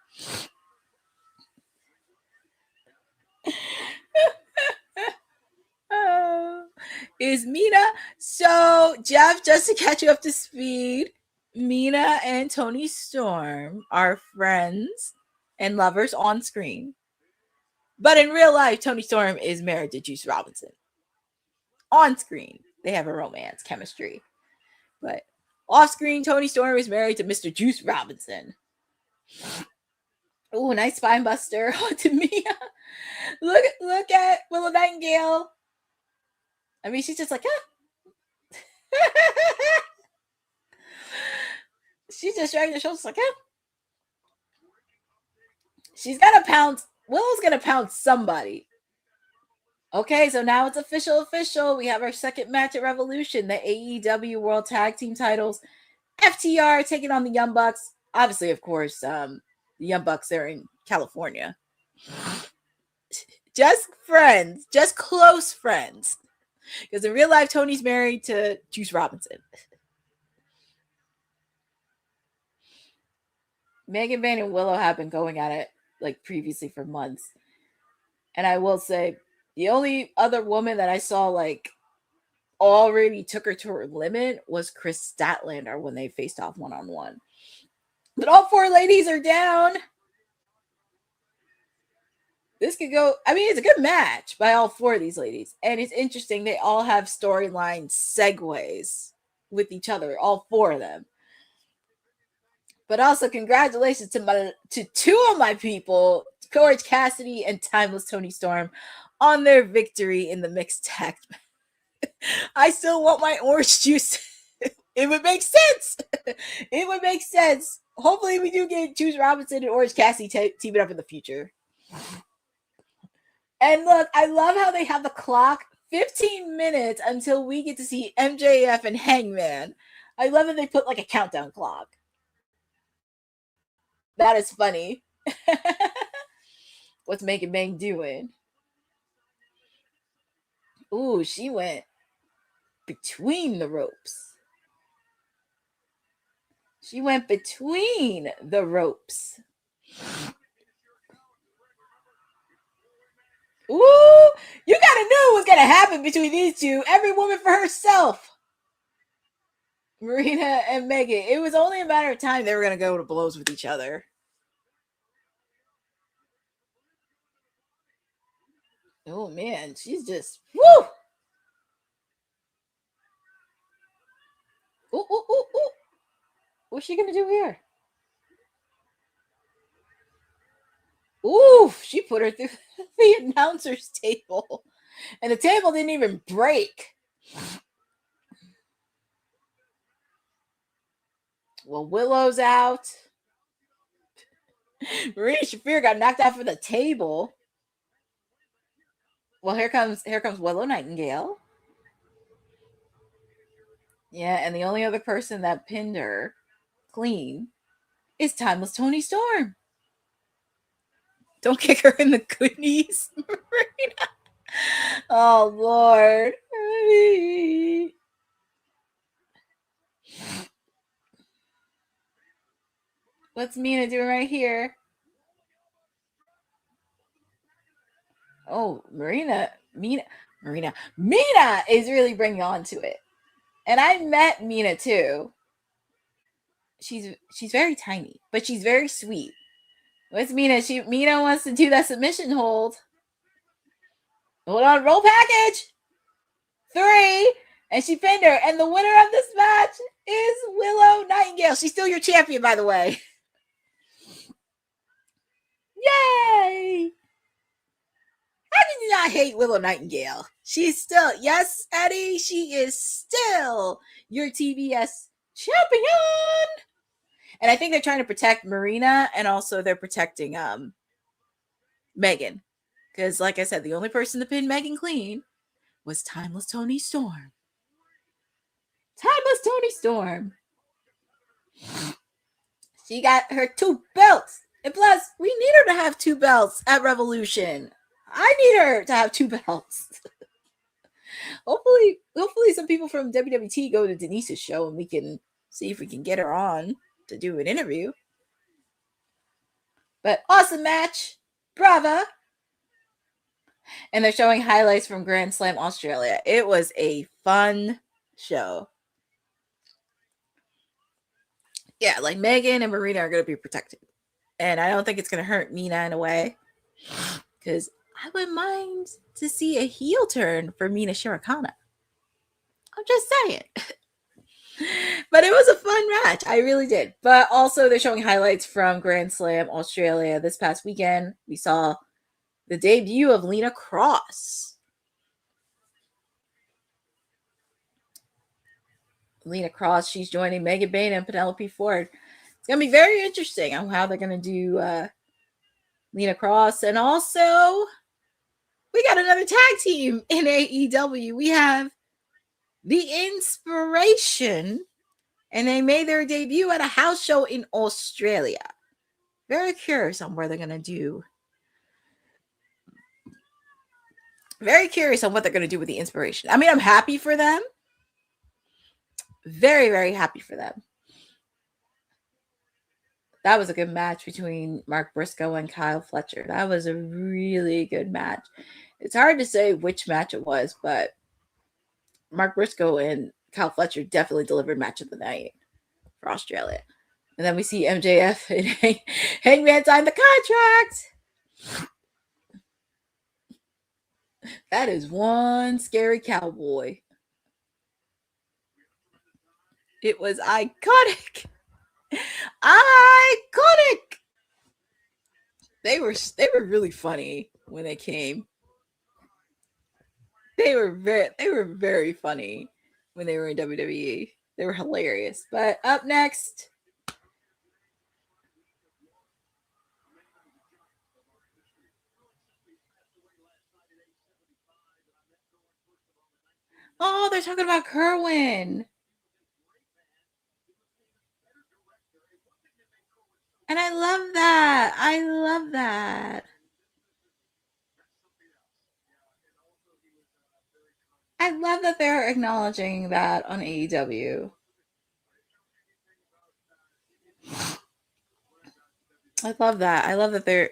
Is Mina. So, Jeff, just to catch you up to speed, Mina and Toni Storm are friends and lovers on screen. But in real life, Toni Storm is married to Juice Robinson. On screen, they have a romance chemistry. But off screen, Toni Storm is married to Mr. Juice Robinson. Oh, nice spine buster onto Mia. Look at Willow Nightingale. I mean, she's just like, she's just dragging the shoulders like, she's got to pound. Willow's going to pound somebody. Okay, so now it's official. We have our second match at Revolution, the AEW World Tag Team titles. FTR taking on the Young Bucks. Obviously, of course, the Young Bucks, they're in California. Just friends, just close friends. Because in real life, Tony's married to Juice Robinson. Megan Bayne and Willow have been going at it like previously for months. And I will say, the only other woman that I saw like already took her to her limit was Chris Statlander when they faced off one-on-one. But all four ladies are down. This could go, I mean, it's a good match by all four of these ladies. And it's interesting. They all have storyline segues with each other, all four of them. But also, congratulations to two of my people, Orange Cassidy and Timeless Toni Storm, on their victory in the mixed tag. I still want my orange juice. It would make sense. It would make sense. Hopefully, we do get Juice Robinson and Orange Cassidy teaming up in the future. And look, I love how they have the clock 15 minutes until we get to see MJF and Hangman. I love that they put like a countdown clock. That is funny. What's Megan Bayne doing? Ooh, she went between the ropes. She went between the ropes. Ooh, you gotta know what's gonna happen between these two. Every woman for herself. Marina and Megan. It was only a matter of time they were gonna go to blows with each other. Oh man, she's just woo. Ooh, ooh, ooh, ooh. What's she gonna do here? Ooh, she put her through the announcer's table. And the table didn't even break. Well, Willow's out. Marina Shafir got knocked out for the table. Well, here comes Willow Nightingale. Yeah, and the only other person that pinned her clean is Timeless Toni Storm. Don't kick her in the good knees, Marina. Oh, Lord. What's Mina doing right here? Oh, Mina is really bringing on to it. And I met Mina too. She's very tiny, but she's very sweet. What's Mina? Mina wants to do that submission hold. Hold on, roll package. 3, And she pinned her. And the winner of this match is Willow Nightingale. She's still your champion, by the way. Yay! How can you not hate Willow Nightingale? She's still, yes, Eddie, she is still your TBS champion. And I think they're trying to protect Marina, and also they're protecting Megan. Because, like I said, the only person to pin Megan clean was Timeless Toni Storm. Timeless Toni Storm. She got her 2 belts. And plus, we need her to have 2 belts at Revolution. I need her to have 2 belts. Hopefully some people from WWT go to Denise's show and we can see if we can get her on to do an interview. But awesome match. Brava. And they're showing highlights from Grand Slam Australia. It was a fun show. Yeah, like Megan and Marina are going to be protected. And I don't think it's going to hurt Mina in a way. Because I wouldn't mind to see a heel turn for Mina Shirakawa. I'm just saying. But it was a fun match. I really did. But also they're showing highlights from Grand Slam Australia this past weekend. We saw the debut of Lena Cross. Lena Cross, she's joining Megan Bayne and Penelope Ford. It's going to be very interesting on how they're going to do Lena Cross. And also, we got another tag team in AEW. We have The Inspiration, and they made their debut at a house show in Australia. Very curious on where they're going to do. Very curious on what they're going to do with The Inspiration. I mean, I'm happy for them. Very, very happy for them. That was a good match between Mark Briscoe and Kyle Fletcher. That was a really good match. It's hard to say which match it was, but Mark Briscoe and Kyle Fletcher definitely delivered match of the night for Australia. And then we see MJF and Hangman sign the contract. That is one scary cowboy. It was iconic. Iconic. They were really funny when they came. They were very funny when they were in WWE. They were hilarious. But up next, oh, they're talking about Kerwin. And I love that. I love that. I love that they're acknowledging that on AEW. I love that. I love that they're.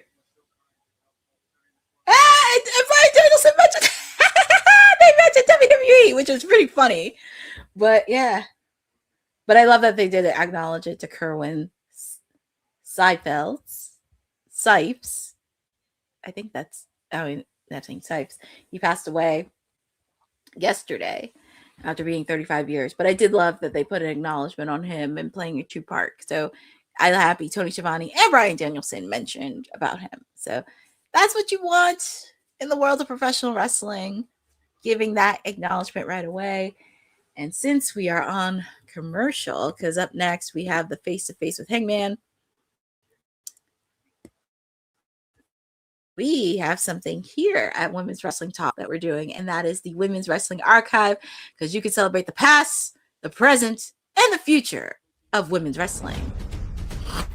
And Bryan Danielson mentioned they mentioned WWE, which was pretty funny. But yeah. But I love that they did acknowledge it to Kerwin Sipes. I think that's Sipes. He passed away yesterday after being 35 years. But I did love that they put an acknowledgement on him and playing a true part. So I'm happy Tony Schiavone and Bryan Danielson mentioned about him. So that's what you want in the world of professional wrestling, giving that acknowledgement right away. And since we are on commercial, because up next we have the face-to-face with Hangman, we have something here at Women's Wrestling Talk that we're doing, and that is the Women's Wrestling Archive, because you can celebrate the past, the present, and the future of women's wrestling.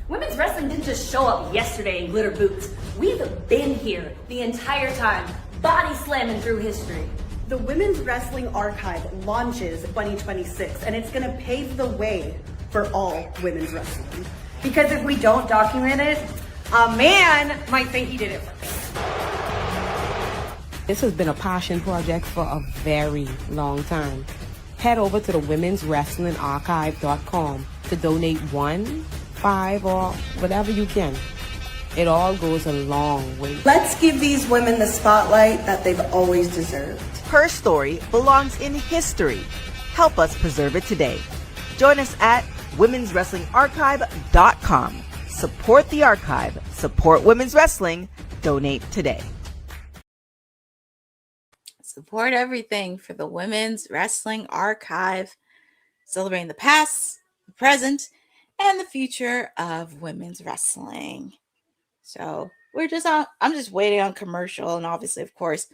Women's wrestling didn't just show up yesterday in glitter boots. We've been here the entire time, body slamming through history. The Women's Wrestling Archive launches 2026, and it's going to pave the way for all women's wrestling. Because if we don't document it, a man might think he did it first. This has been a passion project for a very long time. Head over to the womenswrestlingarchive.com to donate $1, $5, or whatever you can. It all goes a long way. Let's give these women the spotlight that they've always deserved. Her story belongs in history. Help us preserve it today. Join us at womenswrestlingarchive.com. Support the archive. Support women's wrestling. Donate today. Support everything for the Women's Wrestling Archive, celebrating the past, the present, and the future of women's wrestling. So I'm just waiting on commercial, and obviously, of course,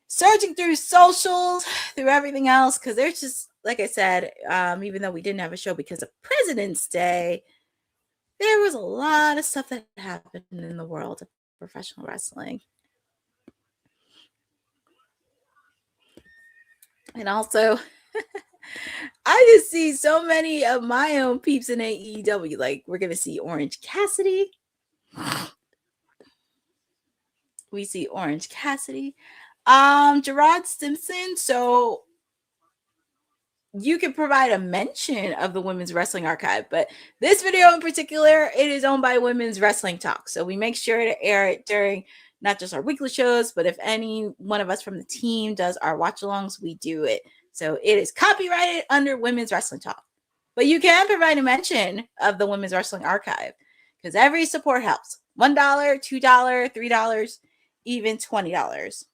searching through socials, through everything else, because there's just, like I said, even though we didn't have a show because of President's Day, there was a lot of stuff that happened in the world of professional wrestling. And also, I just see so many of my own peeps in AEW. Like, we're going to see Orange Cassidy. We see Orange Cassidy. Gerard Simpson. So you can provide a mention of the Women's Wrestling Archive, but this video in particular, it is owned by Women's Wrestling Talk. So we make sure to air it during not just our weekly shows, but if any one of us from the team does our watch-alongs, we do it. So it is copyrighted under Women's Wrestling Talk. But you can provide a mention of the Women's Wrestling Archive because every support helps. $1, $2, $3, even $20.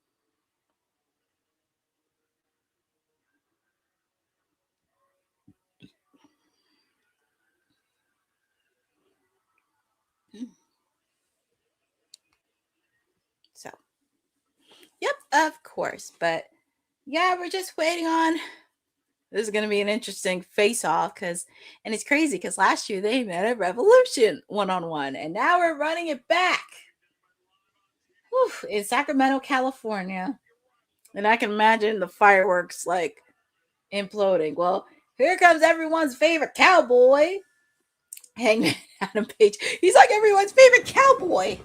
So, yep, of course. But yeah, we're just waiting on. This is going to be an interesting face-off and it's crazy because last year they met at Revolution one-on-one, and now we're running it back in Sacramento, California. And I can imagine the fireworks like imploding. Well, here comes everyone's favorite cowboy, Hangman Adam Page. He's like everyone's favorite cowboy.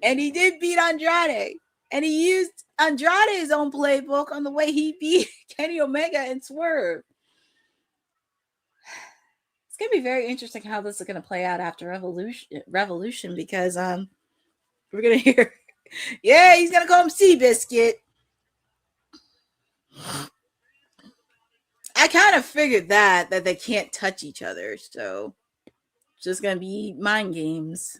And he did beat Andrade. And he used Andrade's own playbook on the way he beat Kenny Omega and Swerve. It's going to be very interesting how this is going to play out after Revolution because we're going to hear, yeah, he's going to call him Seabiscuit. I kind of figured that they can't touch each other. So it's just going to be mind games.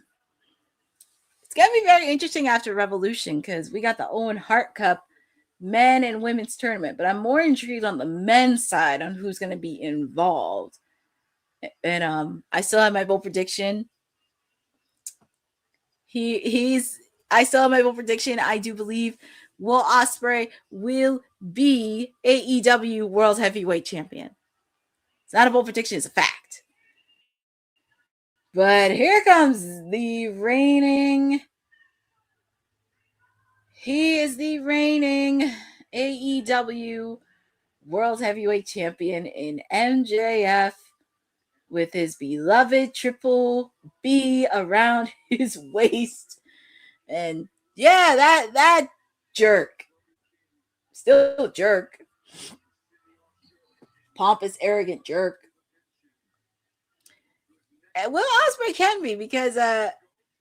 It's going to be very interesting after Revolution because we got the Owen Hart Cup men and women's tournament, but I'm more intrigued on the men's side on who's going to be involved. And I still have my bold prediction. I still have my bold prediction. I do believe Will Ospreay will be AEW World Heavyweight Champion. It's not a bold prediction, it's a fact. But here comes the reigning. He is the reigning AEW World Heavyweight Champion in MJF with his beloved Triple B around his waist. And yeah, that jerk. Still a jerk. Pompous, arrogant jerk. And Will Ospreay can be because I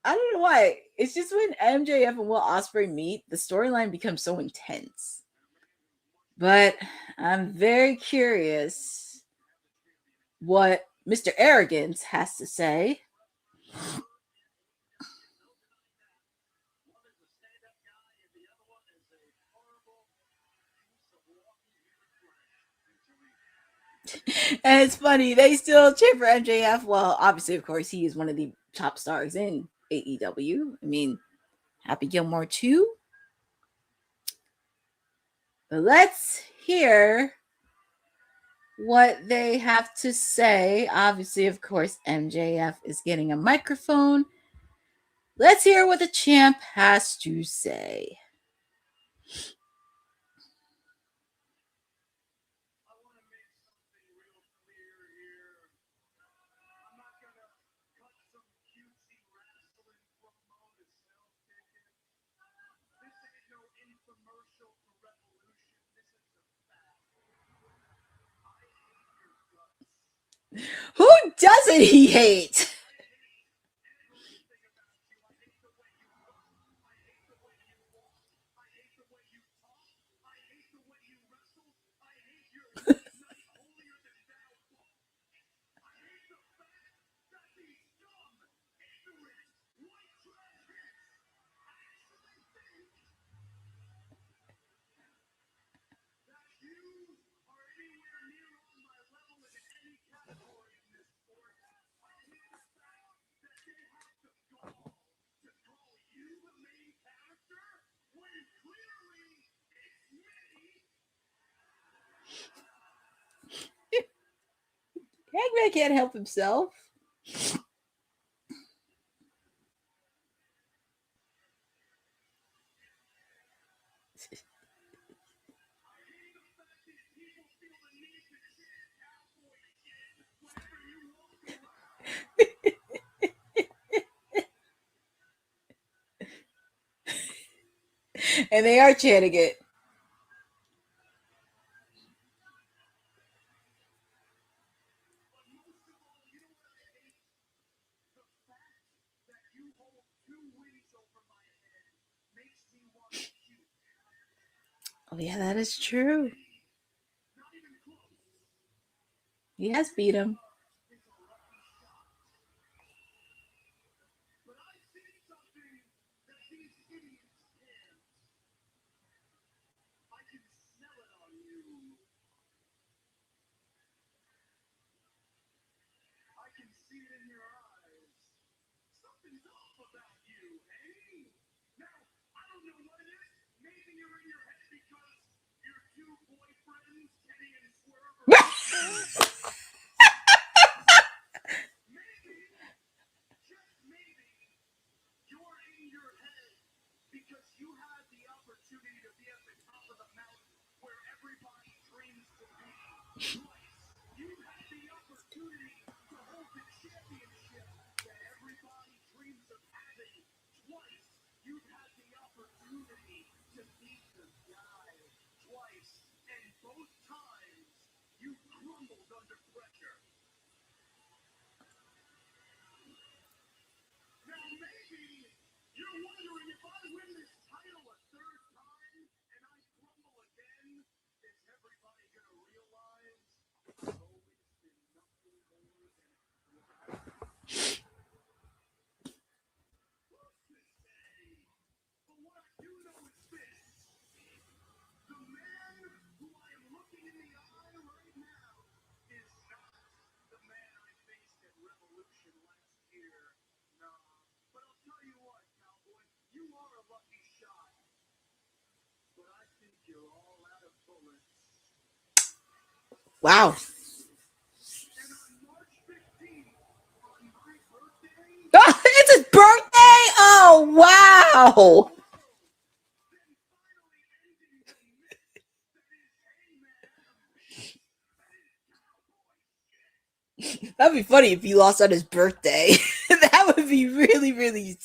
don't know why. It's just when MJF and Will Ospreay meet, the storyline becomes so intense. But I'm very curious what Mr. Arrogance has to say. And it's funny, they still cheer for MJF. Well, obviously, of course, he is one of the top stars in AEW. I mean, Happy Gilmore too. But let's hear what they have to say. Obviously, of course, MJF is getting a microphone. Let's hear what the champ has to say. Who doesn't he hate? Hangman can't help himself. And they are chanting it. Oh yeah, that is true. He has beat him. Wow. Oh, it's his birthday! Oh, wow! That'd be funny if he lost on his birthday. That would be really, really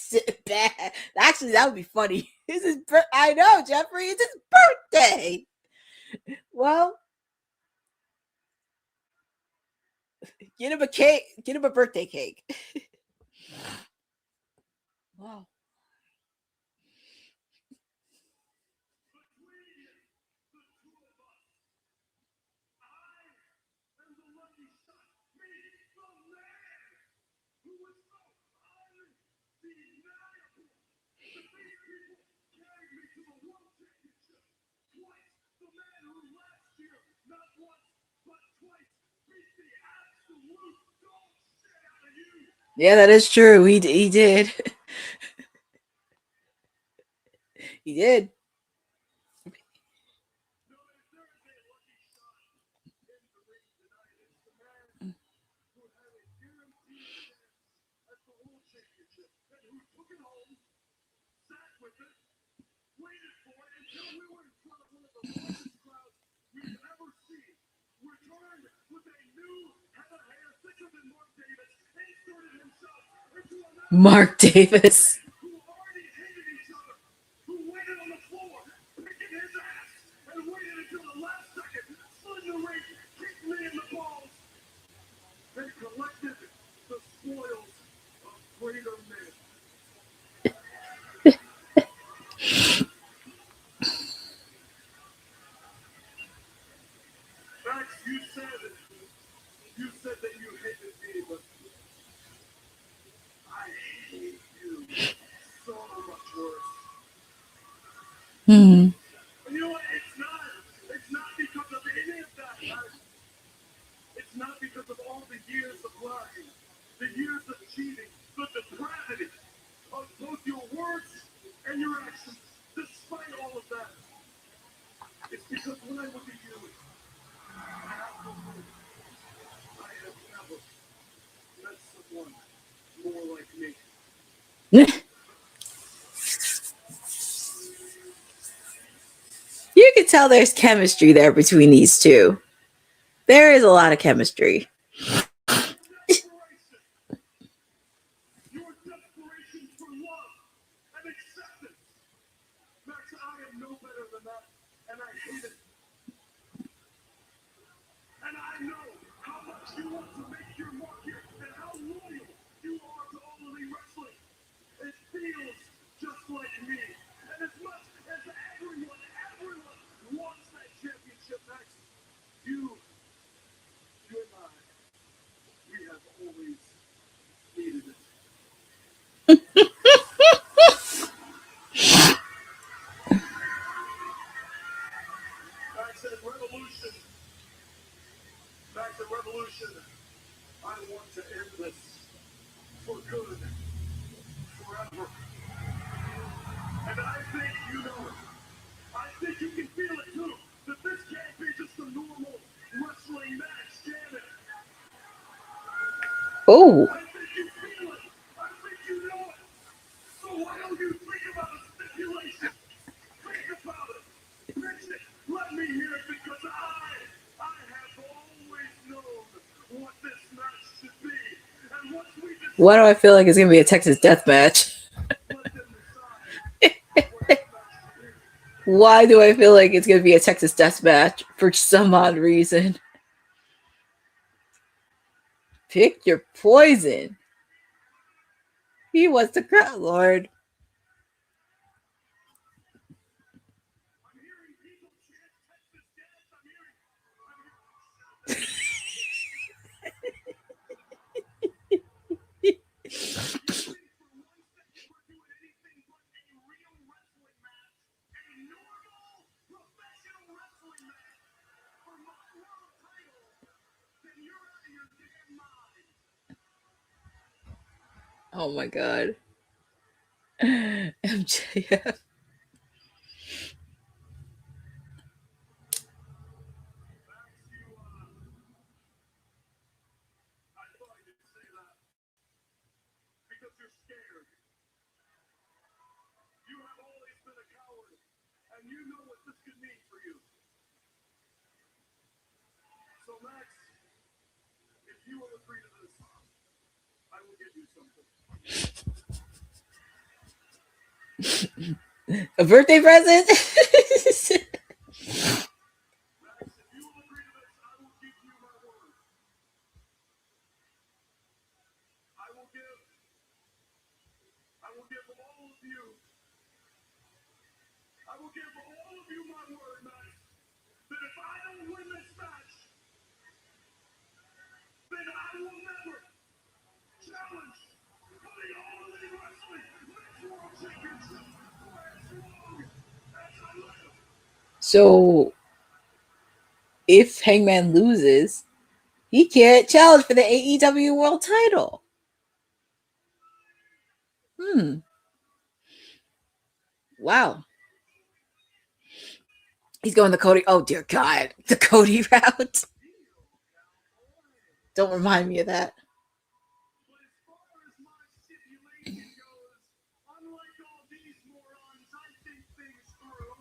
bad. Actually, that would be funny. It's his I know, Jeffrey. It's his birthday. Well, get him a cake. Get him a birthday cake. Wow. Yeah, that is true. He did. He did. Mark Davis. Hmm. You know what? It's not because of any of that. It's not because of all the years of lying, the years of cheating, the depravity of both your words and your actions. Despite all of that, it's because when I look at you, tell there's chemistry there between these two. There is a lot of chemistry. Your desperation for love and acceptance. Max, I am no better than that, and I hate it. And I know how much you want to make your mark here and how loyal you are to All Elite Wrestling. It feels just like me. And as much as everyone wants that championship, Max, you and I, we have always needed it. Max at Revolution. Max at Revolution. I want to end this for good, forever. And I think you know it. I think you can feel it too. That this can't be just a normal wrestling match, can it? Oh, I think you feel it. I think you know it. So why don't you think about a stipulation? Think about it. Fix it. Let me hear it because I have always known what this match should be. And once we decide, why do I feel like it's gonna be a Texas death match? let them decide what this match should be. Why do I feel like it's gonna be a Texas death match for some odd reason? Pick your poison. He was the crowd lord. I'm hearing people chant Texas dance. I'm hearing Oh my god. MJF. I thought you'd say that because you're scared. You have always been a coward, and you know what this could mean for you. So, Max, if you will agree to this, I will give you something. A birthday present? Max, if you will agree to this, I will give you my word. I will give all of you. I will give all of you my word, Max, that if I don't win this match, then I will never challenge for the All Elite Wrestling Mixed World Championship for as long as I live. So if Hangman loses, he can't challenge for the AEW World Title. Wow. He's going the Cody. Oh dear God, the Cody route. Don't remind me of that. But as far as my stipulation goes, unlike all these morons, I think things through.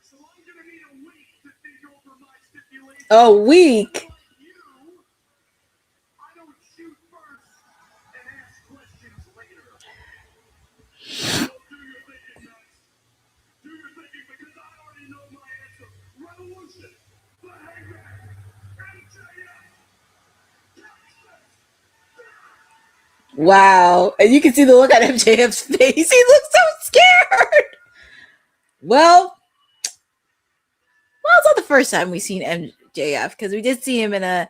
So I'm gonna need a week to think over my stipulation. A week. Like you, I don't shoot first and ask questions later. So do your thinking, Max. Do your thinking because I already know my answer. Revolution, the Hangman, MJF, Texas. Wow. And you can see the look on MJF's face. He looks so scared. Well, it's not the first time we've seen MJF because we did see him in a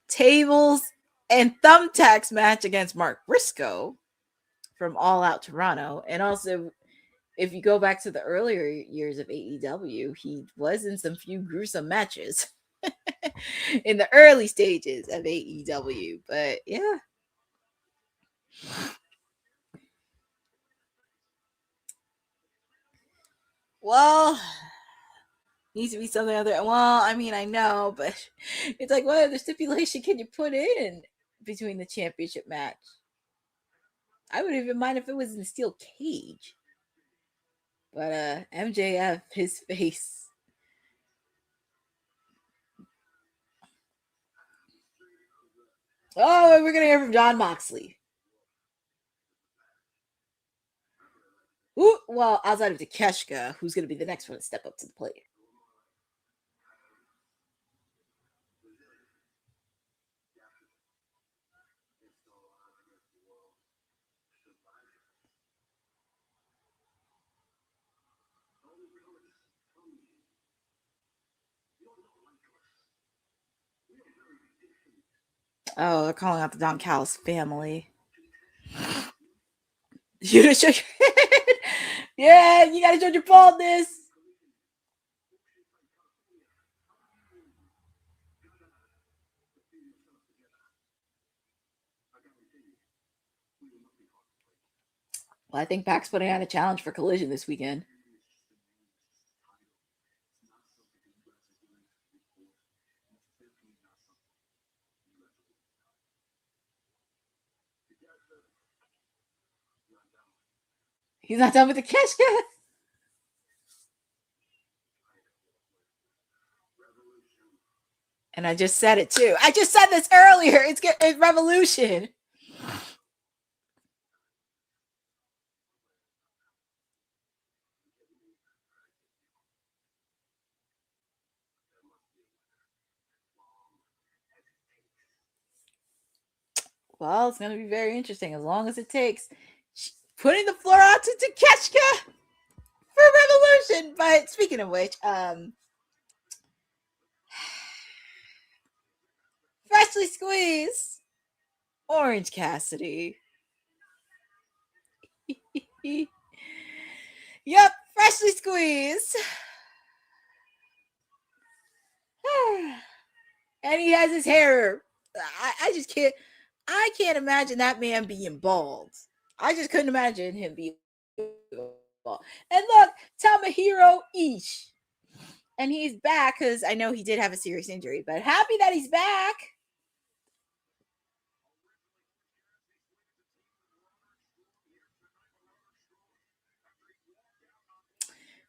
tables and thumbtacks match against Mark Briscoe from All Out Toronto. And also, if you go back to the earlier years of AEW, he was in some few gruesome matches in the early stages of AEW. But yeah. Well, needs to be something other. Well, I mean, I know, but it's like, what other stipulation can you put in between the championship match? I wouldn't even mind if it was in a steel cage. But MJF, his face. Oh, and we're gonna hear from Jon Moxley. Ooh, well, outside of Takeshita, who's gonna be the next one to step up to the plate? Oh, they're calling out the Don Callis family. You gotta show your head. Yeah, you gotta show your baldness. Well, I think Pac's putting out a challenge for Collision this weekend. He's not done with the Takeshita. And I just said it too. I just said this earlier. It's Revolution. Well, it's going to be very interesting as long as it takes. Putting the floor out to Takeshita for Revolution. But speaking of which, freshly squeezed Orange Cassidy. Yep, freshly squeezed. And he has his hair. I just can't. I can't imagine that man being bald. I just couldn't imagine him being bald. And look, Tomohiro Ishii. And he's back because I know he did have a serious injury, but happy that he's back.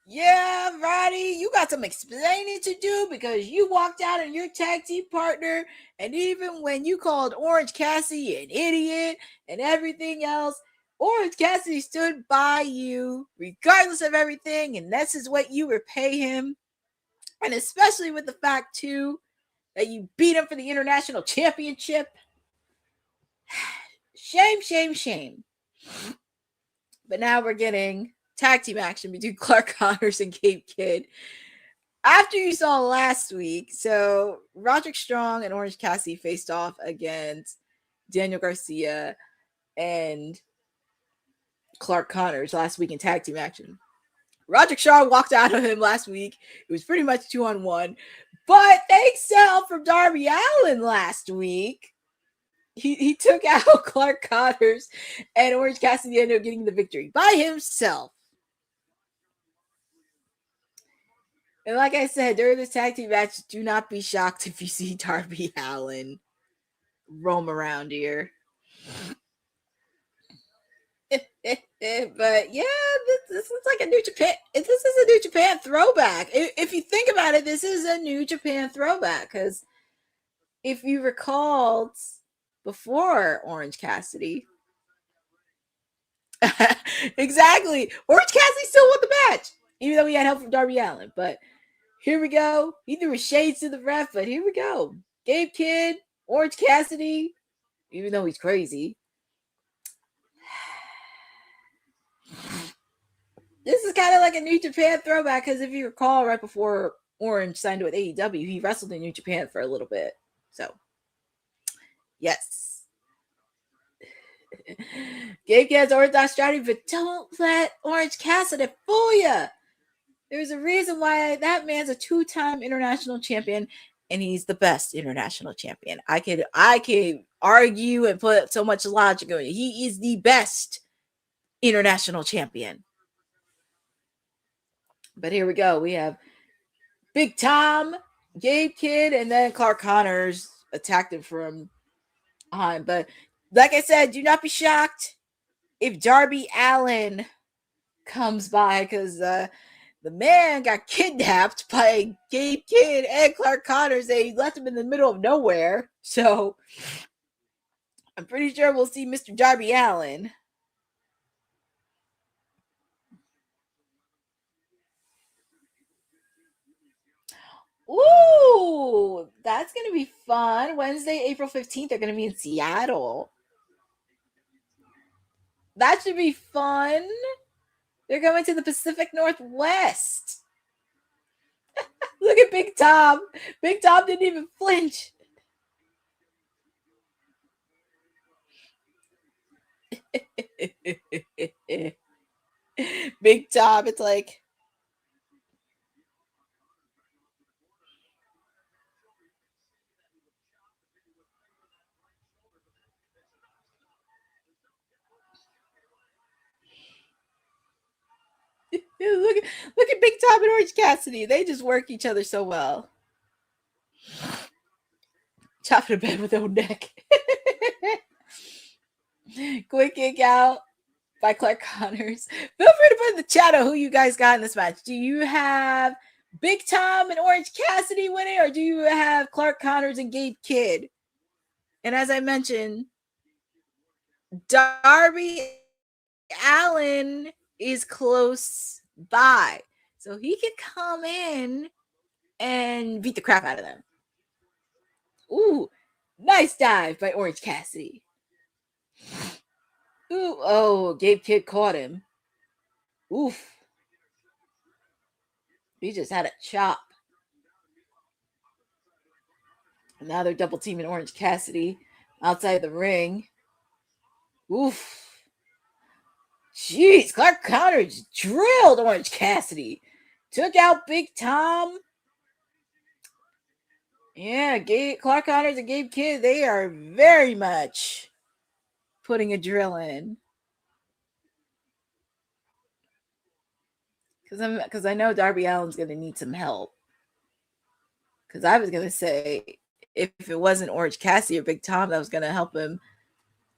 Yeah, Roddy, you got some explaining to do because you walked out on your tag team partner, and even when you called Orange Cassidy an idiot and everything else, Orange Cassidy stood by you regardless of everything, and this is what you repay him. And especially with the fact, too, that you beat him for the International Championship. Shame, shame, shame. But now we're getting tag team action between Clark Connors and Gabe Kidd. After you saw last week, so Roderick Strong and Orange Cassidy faced off against Daniel Garcia and Clark Connors last week in tag team action. Roderick Strong walked out on him last week. It was pretty much 2-on-1. But thanks to help from Darby Allin last week, he took out Clark Connors, and Orange Cassidy ended up getting the victory by himself. And like I said, during this tag team match, do not be shocked if you see Darby Allin roam around here. But yeah, this is like a New Japan. This is a New Japan throwback. If you think about it, this is a New Japan throwback. Because if you recalled before Orange Cassidy, exactly, Orange Cassidy still won the match, even though he had help from Darby Allin. But here we go. He threw his shades to the ref, but here we go. Gabe Kidd, Orange Cassidy, even though he's crazy. This is kind of like a New Japan throwback because if you recall, right before Orange signed with AEW, he wrestled in New Japan for a little bit. So, yes. Gabe Kidd's orthodox strategy, but don't let Orange Cassidy fool you. There's a reason why that man's a 2-time international champion, and he's the best international champion. I could argue and put so much logic on it. He is the best international champion. But here we go. We have Big Tom, Gabe Kidd, and then Clark Connors attacked him from behind. But like I said, do not be shocked if Darby Allin comes by, because the man got kidnapped by Gabe Kidd and Clark Connors. They left him in the middle of nowhere. So I'm pretty sure we'll see Mr. Darby Allin. Ooh, that's going to be fun. Wednesday, April 15th, they're going to be in Seattle. That should be fun. They're going to the Pacific Northwest. Look at Big Tom. Big Tom didn't even flinch. Big Tom, it's like, look at Big Tom and Orange Cassidy. They just work each other so well. Chopping a bed with no neck. Quick kick out by Clark Connors. Feel free to put in the chat who you guys got in this match. Do you have Big Tom and Orange Cassidy winning, or do you have Clark Connors and Gabe Kidd? And as I mentioned, Darby Allin is close by, so he could come in and beat the crap out of them. Ooh, nice dive by Orange Cassidy. Ooh, oh, Gabe Kidd caught him. Oof. He just had a chop. Now they're double teaming Orange Cassidy outside the ring. Oof. Jeez, Clark Connors drilled Orange Cassidy. Took out Big Tom. Yeah, Clark Connors and Gabe Kidd, they are very much putting a drill in. Because I know Darby Allin's going to need some help. Because I was going to say, if it wasn't Orange Cassidy or Big Tom that was going to help him,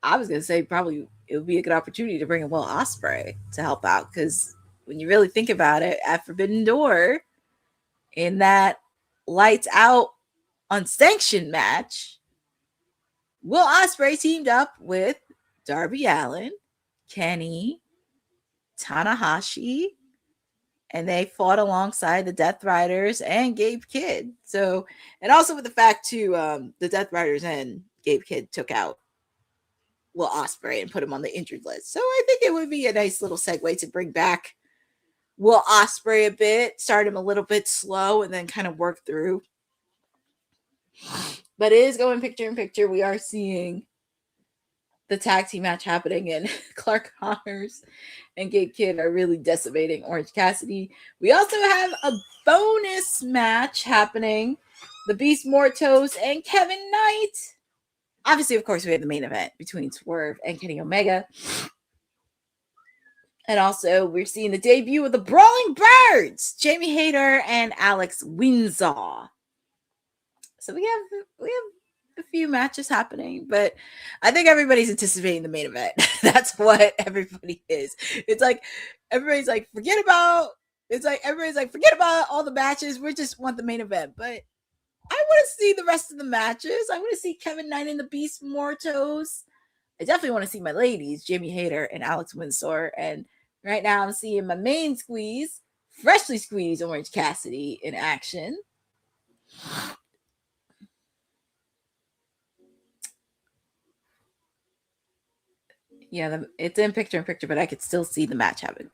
I was going to say probably it would be a good opportunity to bring in Will Ospreay to help out. Because when you really think about it, at Forbidden Door, in that lights out unsanctioned match, Will Ospreay teamed up with Darby Allin, Kenny, Tanahashi, and they fought alongside the Death Riders and Gabe Kidd. So, and also with the fact too, the Death Riders and Gabe Kidd took out Will Ospreay and put him on the injured list. So I think it would be a nice little segue to bring back Will Ospreay a bit, start him a little bit slow, and then kind of work through. But it is going picture in picture. We are seeing the tag team match happening, and Clark Connors and Gabe Kidd are really decimating Orange Cassidy. We also have a bonus match happening. The Beast Mortos and Kevin Knight. Obviously, of course, we have the main event between Swerve and Kenny Omega. And also, we're seeing the debut of the Brawling Birds, Jamie Hayter and Alex Windsor. So we have a few matches happening, but I think everybody's anticipating the main event. That's what everybody is. It's like everybody's like, forget about all the matches. We just want the main event. But I want to see the rest of the matches. I want to see Kevin Knight and the Beast Mortos. I definitely want to see my ladies, Jamie Hayter and Alex Windsor. And right now I'm seeing my main squeeze, freshly squeezed Orange Cassidy in action. Yeah, it's in picture in picture, but I could still see the match happen.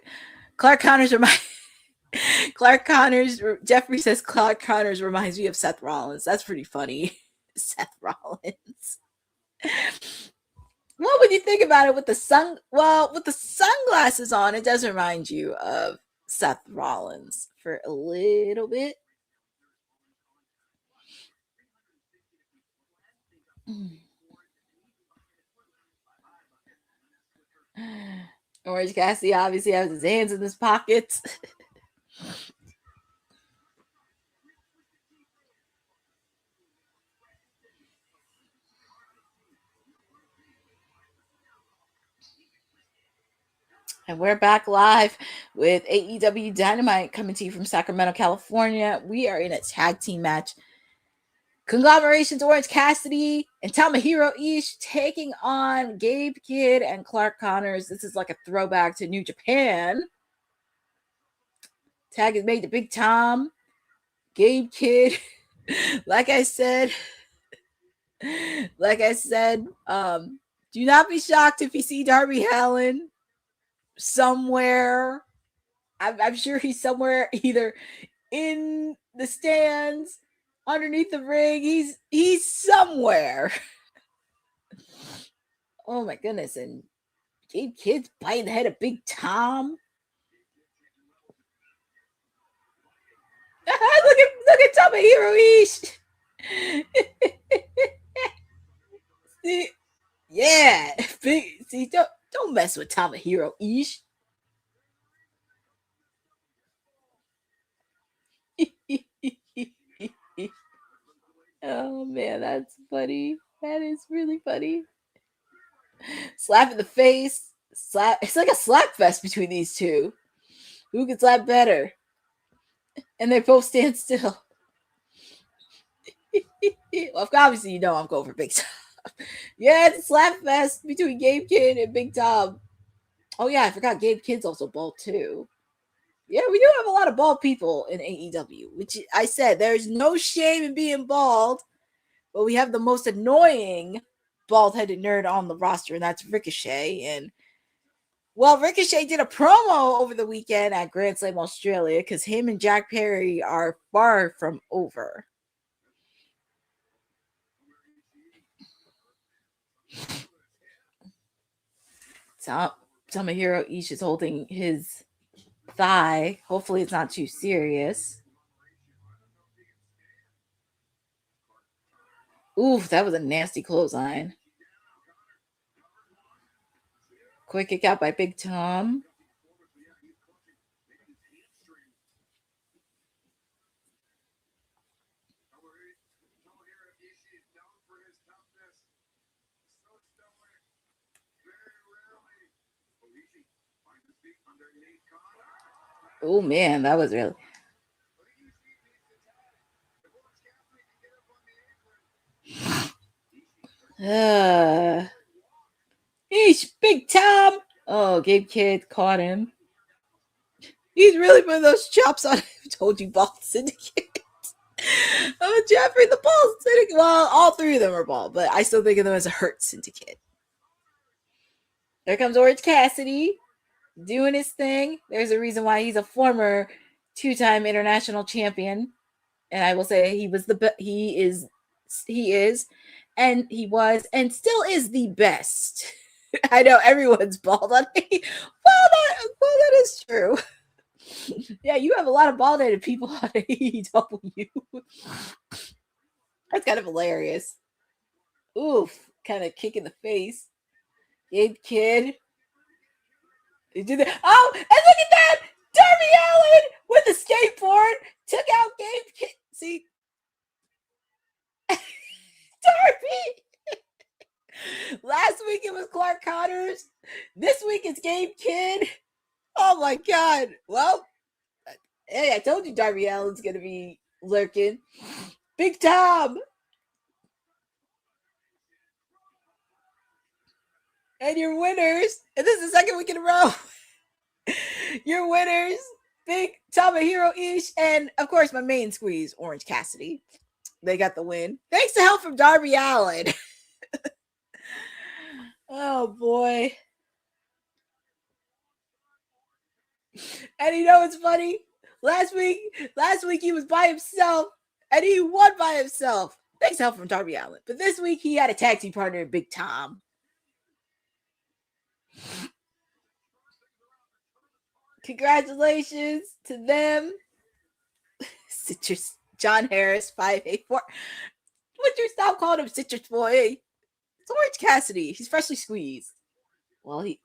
Jeffrey says Clark Connors reminds me of Seth Rollins. That's pretty funny. Seth Rollins. Well, when you think about it, with the sunglasses on, it does remind you of Seth Rollins for a little bit. Orange Cassidy obviously has his hands in his pockets. And we're back live with AEW Dynamite coming to you from Sacramento, California. We are in a tag team match. Conglomeration's Orange Cassidy and Tomohiro Ishii taking on Gabe Kidd and Clark Connors. This is like a throwback to New Japan. Tag is made to Big Tom, Gabe Kidd. Like I said, do not be shocked if you see Darby Allin somewhere. I'm sure he's somewhere either in the stands, underneath the ring. He's somewhere. Oh my goodness. And Gabe Kidd's biting the head of Big Tom. look at Tomohiro Ishii. See, yeah. See, don't mess with Tomohiro Ishii. Oh man, that's funny. That is really funny. Slap in the face. Slap. It's like a slap fest between these two. Who can slap better? And they both stand still. Well, obviously, you know I'm going for Big Tom. Yeah, it's a slap fest between Gabe Kidd and Big Tom. Oh yeah, I forgot Gabe Kidd's also bald too. Yeah, we do have a lot of bald people in AEW, which I said there's no shame in being bald, but we have the most annoying bald-headed nerd on the roster, and that's Ricochet. And well, Ricochet did a promo over the weekend at Grand Slam Australia because him and Jack Perry are far from over. Tomohiro Ishii is holding his thigh. Hopefully it's not too serious. Oof, that was a nasty clothesline. Quick kick out by Big Tom. Oh man, that was really. Big Tom. Oh, Gabe Kidd caught him. He's really putting those chops on him. Told you, bald syndicate. Oh, Jeffrey, the bald syndicate. Well, all three of them are bald, but I still think of them as a hurt syndicate. There comes Orange Cassidy doing his thing. There's a reason why he's a former two-time international champion, and I will say he was he is, and he was, and still is the best. I know everyone's bald on me. Well, that is true. Yeah, you have a lot of bald-headed people on AEW. That's kind of hilarious. Oof, kind of kick in the face. Gabe Kidd. He did that. Oh, and look at that! Darby Allin with a skateboard took out Gabe Kidd. See? Darby! Last week it was Clark Connors. This week it's Gabe Kidd. Oh my God. Well, hey, I told you Darby Allin's going to be lurking. Big Tom. And your winners, and this is the second week in a row. Your winners, Big Tomohiro Ishii, and of course my main squeeze, Orange Cassidy. They got the win. Thanks to help from Darby Allin. Oh boy. And you know what's funny? Last week he was by himself and he won by himself. Thanks to help from Darby Allin. But this week he had a tag team partner in Big Tom. Congratulations to them. Citrus John Harris 584. Would you stop calling him Citrus Boy? It's Orange Cassidy. He's freshly squeezed. He's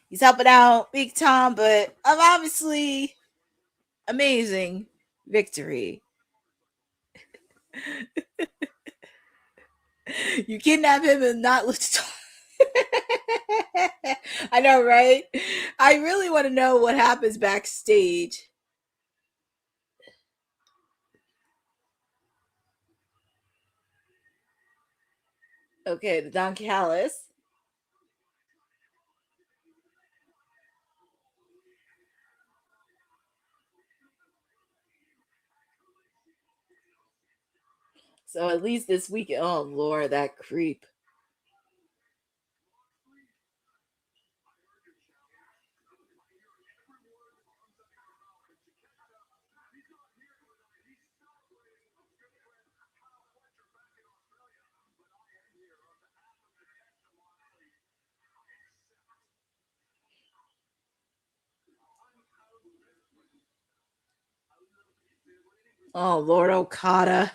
he's helping out Big Tom, but obviously amazing victory. You kidnap him and not let to talk. I know, right? I really want to know what happens backstage. Okay, the Don Callis. So at least this weekend, oh Lord, that creep. Oh Lord, Okada.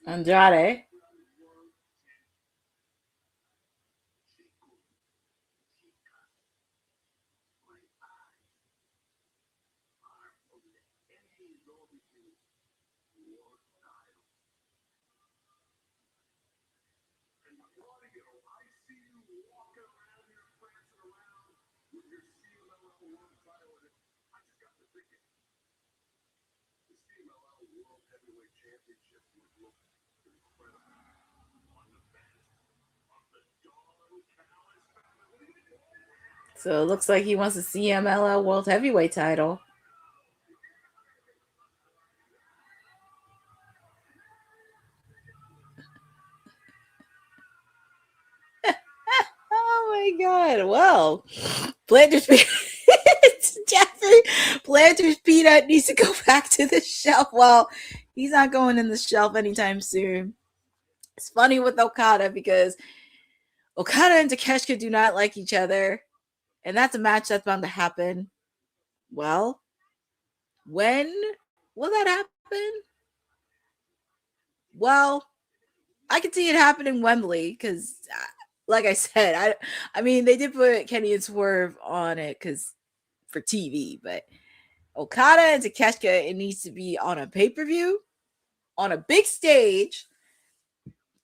Andrade. So it looks like he wants the CMLL World Heavyweight title. Oh my God. Well, Planter's Jeffrey Planter's Peanut needs to go back to the shelf. Well, he's not going in the shelf anytime soon. It's funny with Okada because Okada and Takeshita do not like each other. And that's a match that's bound to happen. Well, when will that happen? Well, I could see it happen in Wembley because, like I said, I mean, they did put Kenny and Swerve on it because for TV, but Okada and Takeshita, it needs to be on a pay-per-view, on a big stage,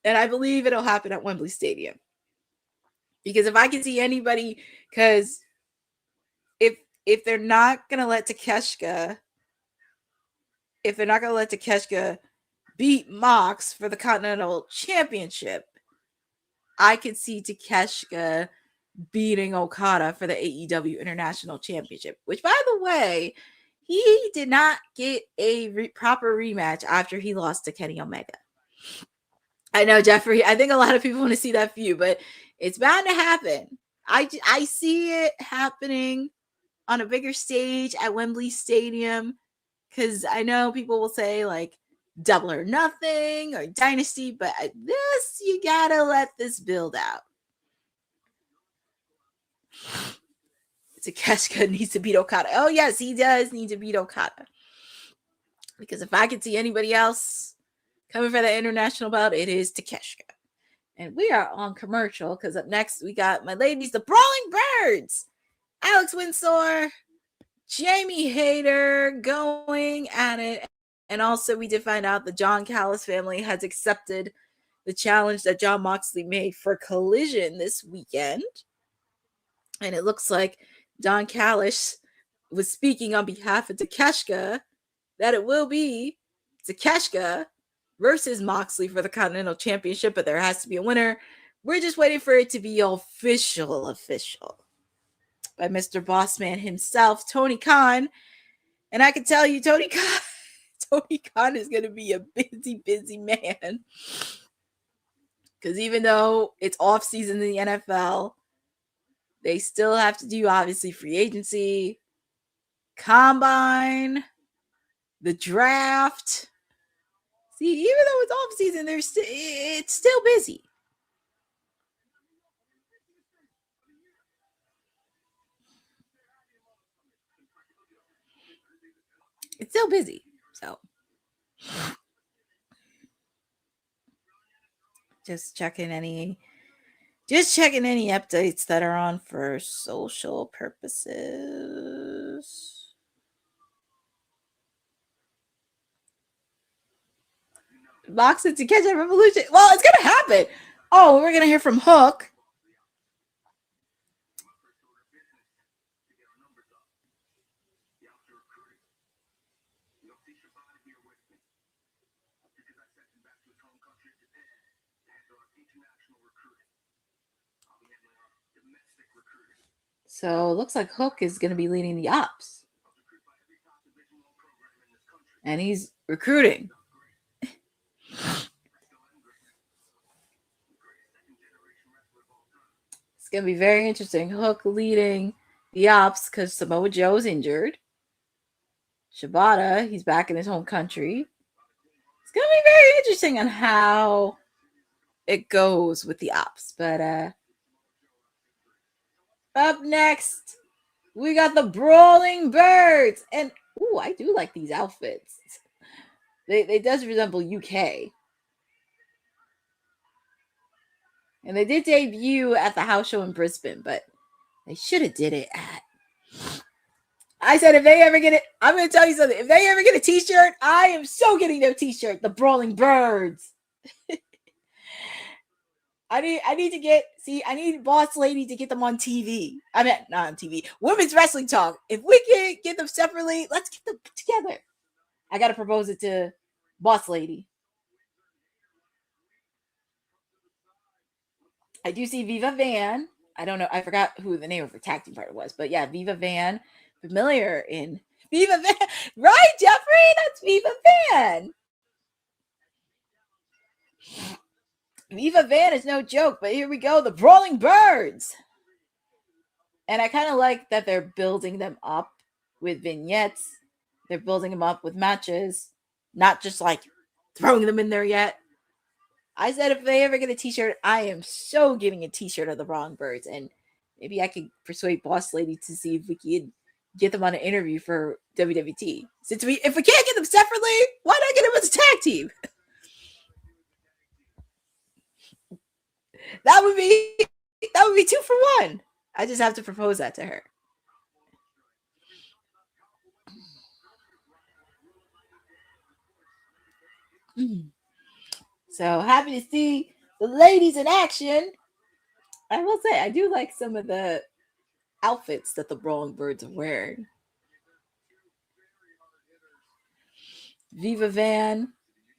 and I believe it'll happen at Wembley Stadium. Because if I can see anybody, because if they're not gonna let Takeshita, beat Mox for the Continental Championship, I could see Takeshita beating Okada for the AEW International Championship, which, by the way, he did not get a proper rematch after he lost to Kenny Omega. I know, Jeffrey, I think a lot of people want to see that feud, but it's bound to happen. I see it happening on a bigger stage at Wembley Stadium because I know people will say, like, Double or Nothing or Dynasty, but this, you gotta let this build out. Takeshita needs to beat Okada. Oh, yes, he does need to beat Okada. Because if I could see anybody else coming for the international belt, it is Takeshita. And we are on commercial because up next we got my ladies, the Brawling Birds. Alex Windsor, Jamie Hayter going at it. And also we did find out the John Callis family has accepted the challenge that Jon Moxley made for Collision this weekend. And it looks like Don Callis was speaking on behalf of Takeshita that it will be Takeshita versus Moxley for the Continental Championship, but there has to be a winner. We're just waiting for it to be official by Mr. Bossman himself, Tony Khan. And I can tell you, Tony Khan is going to be a busy man. Because even though it's off season in the NFL, they still have to do, obviously, free agency, combine, the draft. See, even though it's off season, it's still busy. It's still busy. So just checking any Just checking any updates that are on for social purposes. Boxing to catch a revolution. Well, it's gonna happen. Oh, we're gonna hear from Hook. So it looks like Hook is going to be leading the ops. And he's recruiting. It's going to be very interesting. Hook leading the ops because Samoa Joe's injured. Shibata, he's back in his home country. It's going to be very interesting on how it goes with the ops. But up next, we got the Brawling Birds. And, ooh, I do like these outfits. They does resemble UK. And they did debut at the house show in Brisbane, but they should have did it at... I said if they ever get it, I'm going to tell you something. If they ever get a t-shirt, I am so getting their t-shirt. The Brawling Birds. I need to get, I need Boss Lady to get them on TV. I mean, not on TV. Women's Wrestling Talk. If we can get them separately, let's get them together. I got to propose it to Boss Lady. I do see Viva Van. I don't know. I forgot who the name of her tag team partner was. But yeah, Viva Van. Familiar in Viva Van. Right, Jeffrey? That's Viva Van. Viva Van is no joke, but here we go. The Brawling Birds. And I kind of like that they're building them up with vignettes. They're building them up with matches. Not just like throwing them in there yet. I said if they ever get a t-shirt, I am so getting a t-shirt of the Brawling Birds. And maybe I could persuade Boss Lady to see if we could get them on an interview for WWT. Since if we can't get them separately, why not get them as a tag team? That would be 2 for 1. I just have to propose that to her. So happy to see the ladies in action. I will say, I do like some of the outfits that the Brawling Birds are wearing. Viva Van,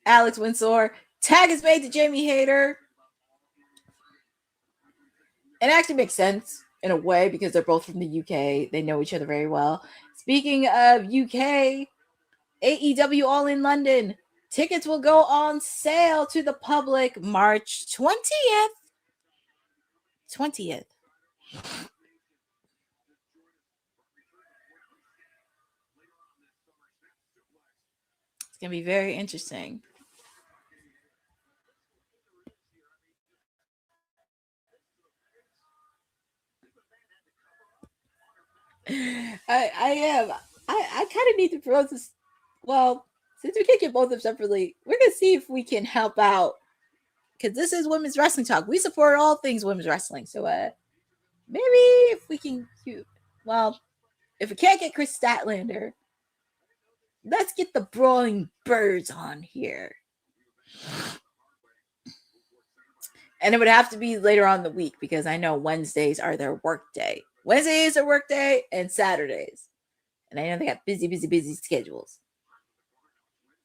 Alex Windsor. Tag is made to Jamie Hayter. It actually makes sense in a way because they're both from the UK. They know each other very well. Speaking of UK, AEW All in London. Tickets will go on sale to the public March 20th. 20th. It's going to be very interesting. I kind of need to propose this. Well, since we can't get both of them separately, we're going to see if we can help out. Because this is Women's Wrestling Talk. We support all things women's wrestling. So maybe if we can... Well, if we can't get Chris Statlander, let's get the Brawling Birds on here. And it would have to be later on in the week because I know Wednesdays are their work day. Wednesdays are work day and Saturdays. And I know they got busy schedules.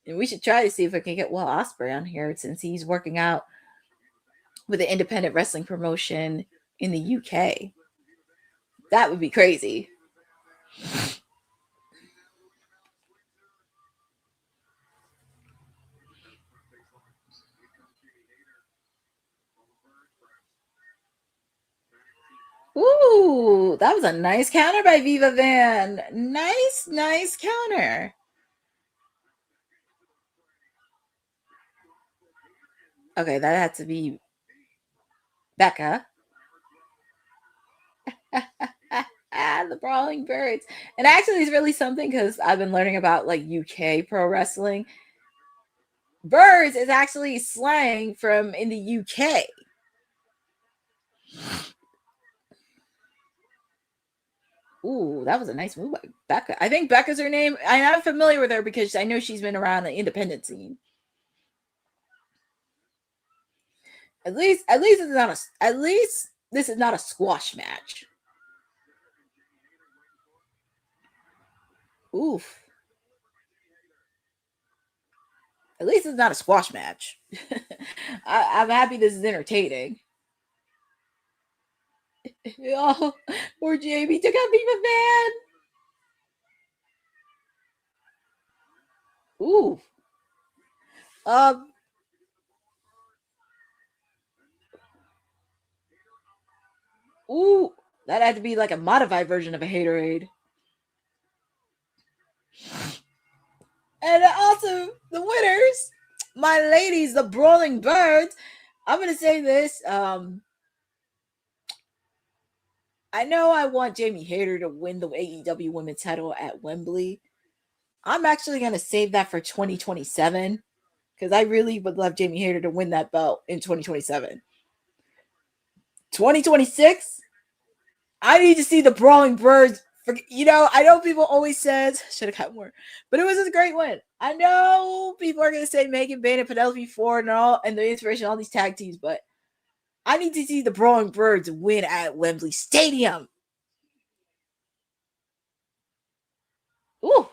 And we should try to see if we can get Will Ospreay on here since he's working out with an independent wrestling promotion in the UK. That would be crazy. Ooh, that was a nice counter by Viva Van. Nice counter. Okay, that had to be Becca. The Brawling Birds. And actually it's really something because I've been learning about like UK pro wrestling. Birds is actually slang from in the UK. Ooh, that was a nice move by Becca. I think Becca's her name. I'm familiar with her because I know she's been around the independent scene. At least this is not a squash match. Oof. At least it's not a squash match. I'm happy this is entertaining. Oh, poor Jamie took out Viva Van. Ooh. Ooh, that had to be like a modified version of a haterade. And also the winners, my ladies, the Brawling Birds. I'm gonna say this. I know I want Jamie Hayter to win the AEW Women's title at Wembley. I'm actually gonna save that for 2027 because I really would love Jamie Hayter to win that belt in 2027. 2026, I need to see the Brawling Birds. I know people always says should have got more, but it was a great win. I know people are gonna say Megan, Bayne, and Penelope Ford and the inspiration of all these tag teams, but I need to see the Brawling Birds win at Wembley Stadium. Ooh.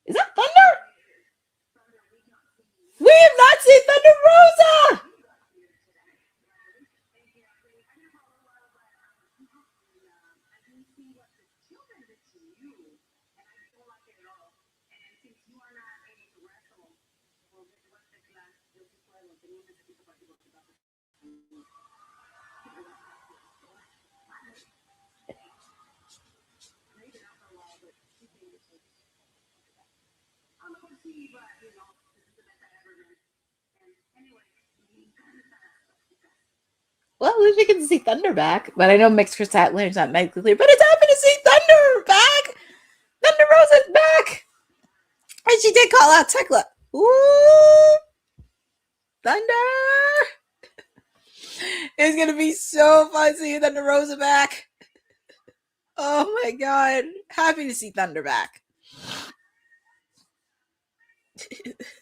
Is that Thunder? We have not seen Thunder Rosa. Well, at least we can see Thunder back. But I know Mixed Chris Atlanter's not medically clear. But it's happy to see Thunder back. Thunder Rosa's back. And she did call out Tekla. Ooh. Thunder. It's going to be so fun seeing Thunder Rosa back. Oh my God. Happy to see Thunder back.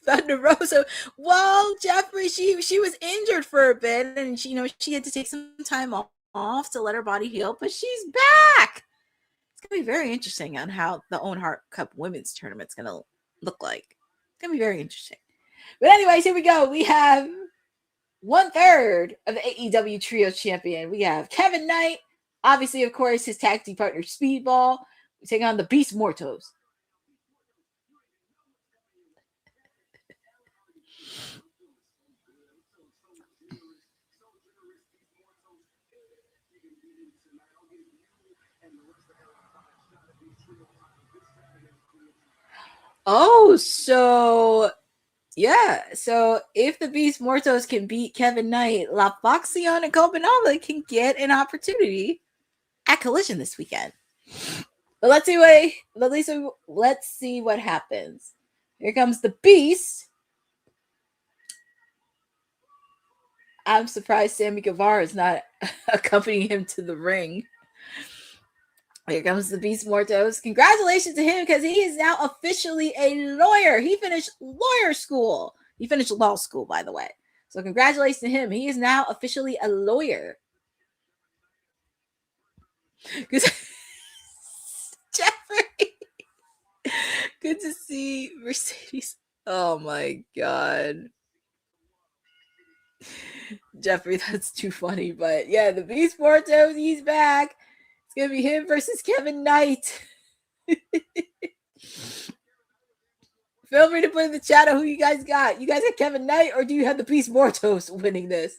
Thunder Rosa. Well, Jeffrey, she was injured for a bit, and she had to take some time off to let her body heal, but she's back. It's gonna be very interesting on how the Owen Hart Cup Women's Tournament's gonna look like. It's gonna be very interesting. But anyways, here we go. We have 1/3 of the AEW Trio Champion. We have Kevin Knight, obviously, of course, his tag team partner Speedball. We take on the Beast Mortos. Oh, so yeah. So if the Beast Mortos can beat Kevin Knight, La Facción and Copenhagen can get an opportunity at Collision this weekend. But let's see what happens. Here comes the Beast. I'm surprised Sammy Guevara is not accompanying him to the ring. Here comes the Beast Mortos. Congratulations to him because he is now officially a lawyer. He finished lawyer school. He finished law school, by the way. So congratulations to him. He is now officially a lawyer. Jeffrey. Good to see Mercedes. Oh my God. Jeffrey, that's too funny. But yeah, the Beast Mortos, he's back. It's going to be him versus Kevin Knight. Feel free to put in the chat who you guys got. You guys got Kevin Knight, or do you have the Beast Mortos winning this?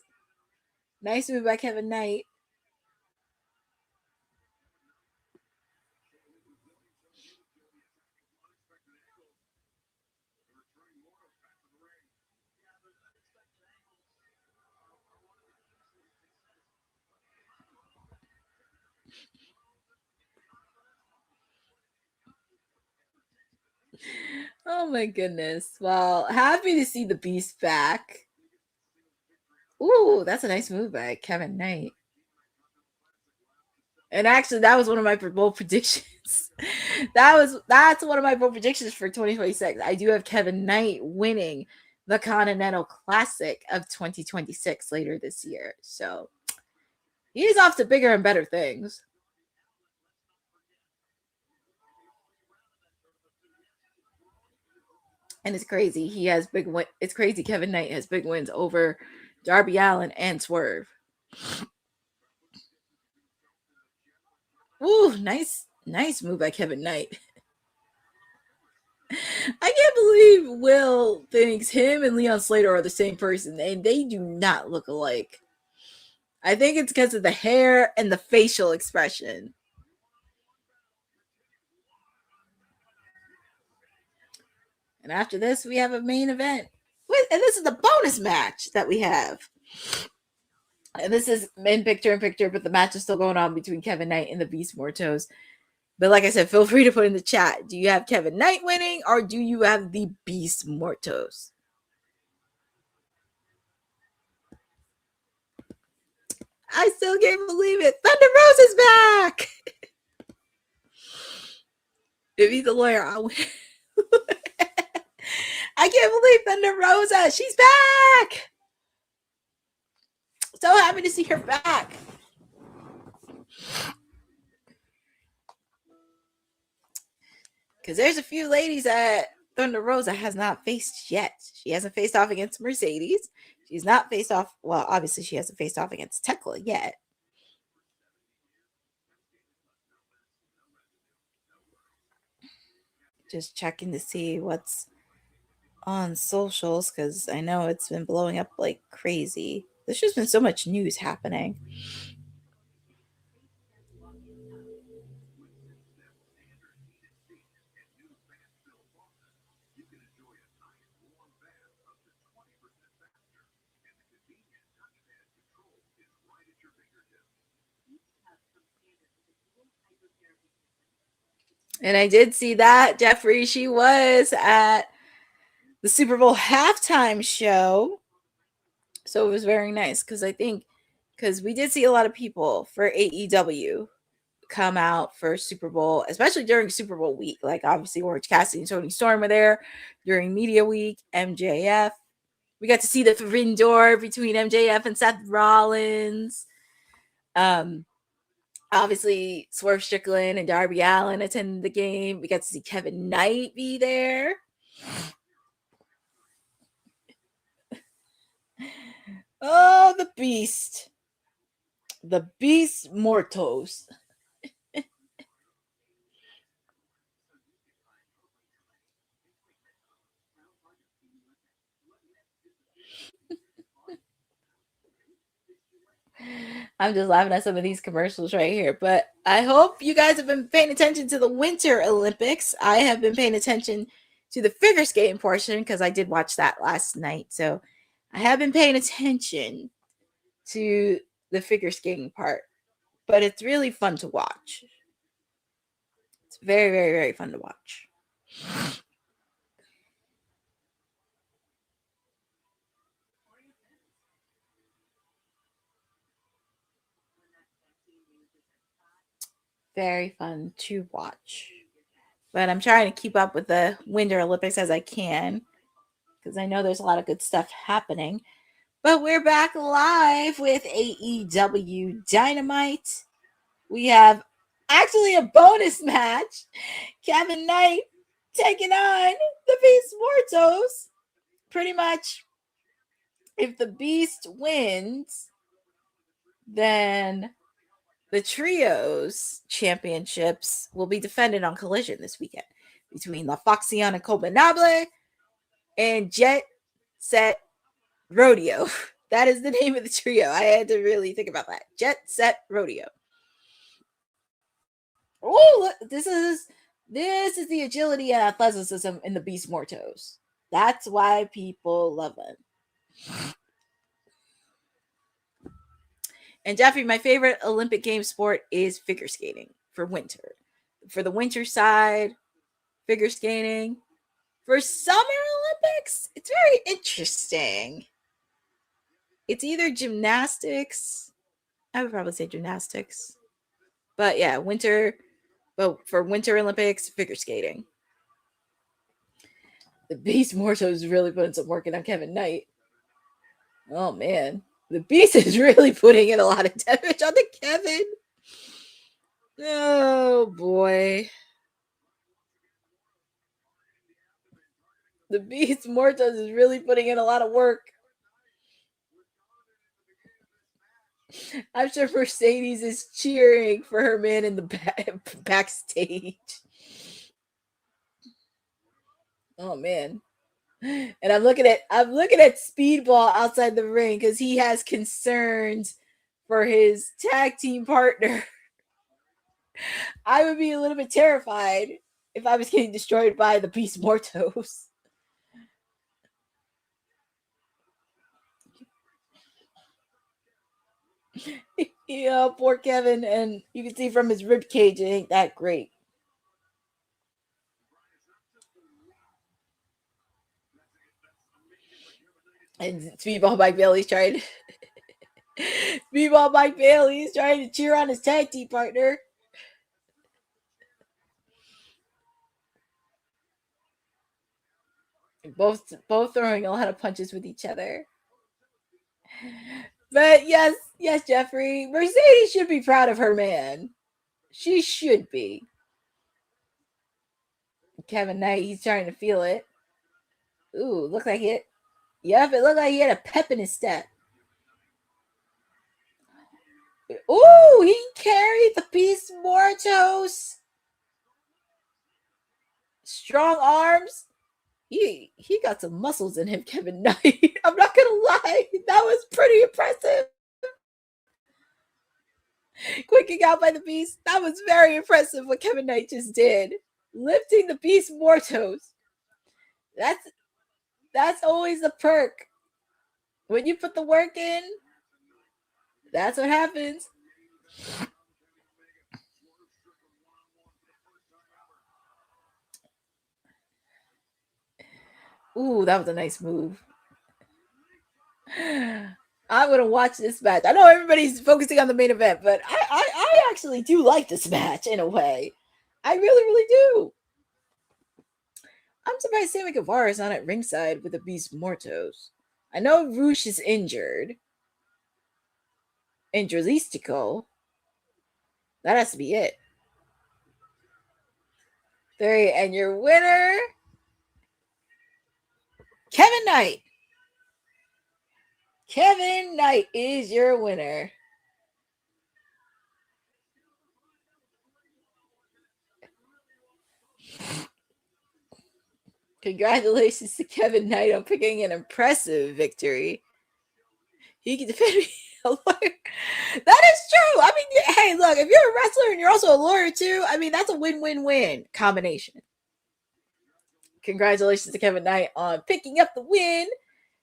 Nice move by Kevin Knight. Oh my goodness. Well, happy to see the Beast back. Ooh, that's a nice move by Kevin Knight. And actually, that was one of my bold predictions. That's one of my bold predictions for 2026. I do have Kevin Knight winning the Continental Classic of 2026 later this year. So he's off to bigger and better things. And it's crazy. He has big win. It's crazy. Kevin Knight has big wins over Darby Allin and Swerve. Ooh, nice move by Kevin Knight. I can't believe Will thinks him and Leon Slater are the same person, and they do not look alike. I think it's because of the hair and the facial expression. And after this, we have a main event. And this is the bonus match that we have. And this is in picture, but the match is still going on between Kevin Knight and the Beast Mortos. But like I said, feel free to put in the chat. Do you have Kevin Knight winning or do you have the Beast Mortos? I still can't believe it. Thunder Rose is back. If he's the lawyer, I'll win. I can't believe Thunder Rosa. She's back. So happy to see her back. Because there's a few ladies that Thunder Rosa has not faced yet. She hasn't faced off against Mercedes. She's not faced off. Well, obviously, she hasn't faced off against Tekla yet. Just checking to see what's on socials because I know it's been blowing up like crazy. There's just been so much news happening. And I did see that, Jeffrey. She was at the Super Bowl halftime show. So it was very nice because we did see a lot of people for AEW come out for Super Bowl, especially during Super Bowl week. Like obviously Orange Cassidy and Tony Storm were there during media week. MJF. We got to see the forbidden door between MJF and Seth Rollins. Obviously, Swerve Strickland and Darby Allin attended the game. We got to see Kevin Knight be there. Oh, the Beast. The Beast Mortos. I'm just laughing at some of these commercials right here. But I hope you guys have been paying attention to the Winter Olympics. I have been paying attention to the figure skating portion because I did watch that last night. So I have been paying attention to the figure skating part. But it's really fun to watch. It's very, very, very fun to watch. Very fun to watch. But I'm trying to keep up with the Winter Olympics as I can because I know there's a lot of good stuff happening. But we're back live with AEW Dynamite. We have actually a bonus match. Kevin Knight taking on the Beast Mortos. Pretty much, if the Beast wins, then the Trios championships will be defended on Collision this weekend between La Facción Incomprenable and Jet Set Rodeo. That is the name of the trio. I had to really think about that. Jet Set Rodeo. Oh, this is the agility and athleticism in the Beast Mortos. That's why people love them. And Jeffrey, my favorite Olympic game sport is figure skating for winter. For the winter side, figure skating. For Summer Olympics, it's very interesting. It's either gymnastics. I would probably say gymnastics. But yeah, for Winter Olympics, figure skating. The Beast Morto is really putting some work in on Kevin Knight. Oh man. The Beast is really putting in a lot of damage on the Kevin. Oh boy. The Beast Mortos is really putting in a lot of work. I'm sure Mercedes is cheering for her man in the backstage. Oh man. And I'm looking at Speedball outside the ring because he has concerns for his tag team partner. I would be a little bit terrified if I was getting destroyed by the Beast Mortos. Yeah, poor Kevin, and you can see from his rib cage it ain't that great. And Speedball Mike Bailey's trying to cheer on his tag team partner. Both throwing a lot of punches with each other. But yes, Jeffrey, Mercedes should be proud of her man. She should be. Kevin Knight, he's trying to feel it. Ooh, looked like it. Yep, it looked like he had a pep in his step. Ooh, he carried the Beast Mortos. Strong arms. He got some muscles in him, Kevin Knight. I'm not gonna lie, that was pretty impressive. Quicking out by the Beast. That was very impressive what Kevin Knight just did. Lifting the Beast Mortos. That's always a perk. When you put the work in, that's what happens. Ooh, that was a nice move. I'm gonna watch this match. I know everybody's focusing on the main event, but I actually do like this match in a way. I really, really do. I'm surprised Sammy Guevara is not at ringside with the Beast Mortos. I know Roosh is injured. Injuries-tical. That has to be it. And your winner, Kevin Knight. Kevin Knight is your winner. Congratulations to Kevin Knight on picking an impressive victory. He can defend me. A lawyer. That is true. I mean, hey, look, if you're a wrestler and you're also a lawyer too, I mean, that's a win-win-win combination. Congratulations to Kevin Knight on picking up the win.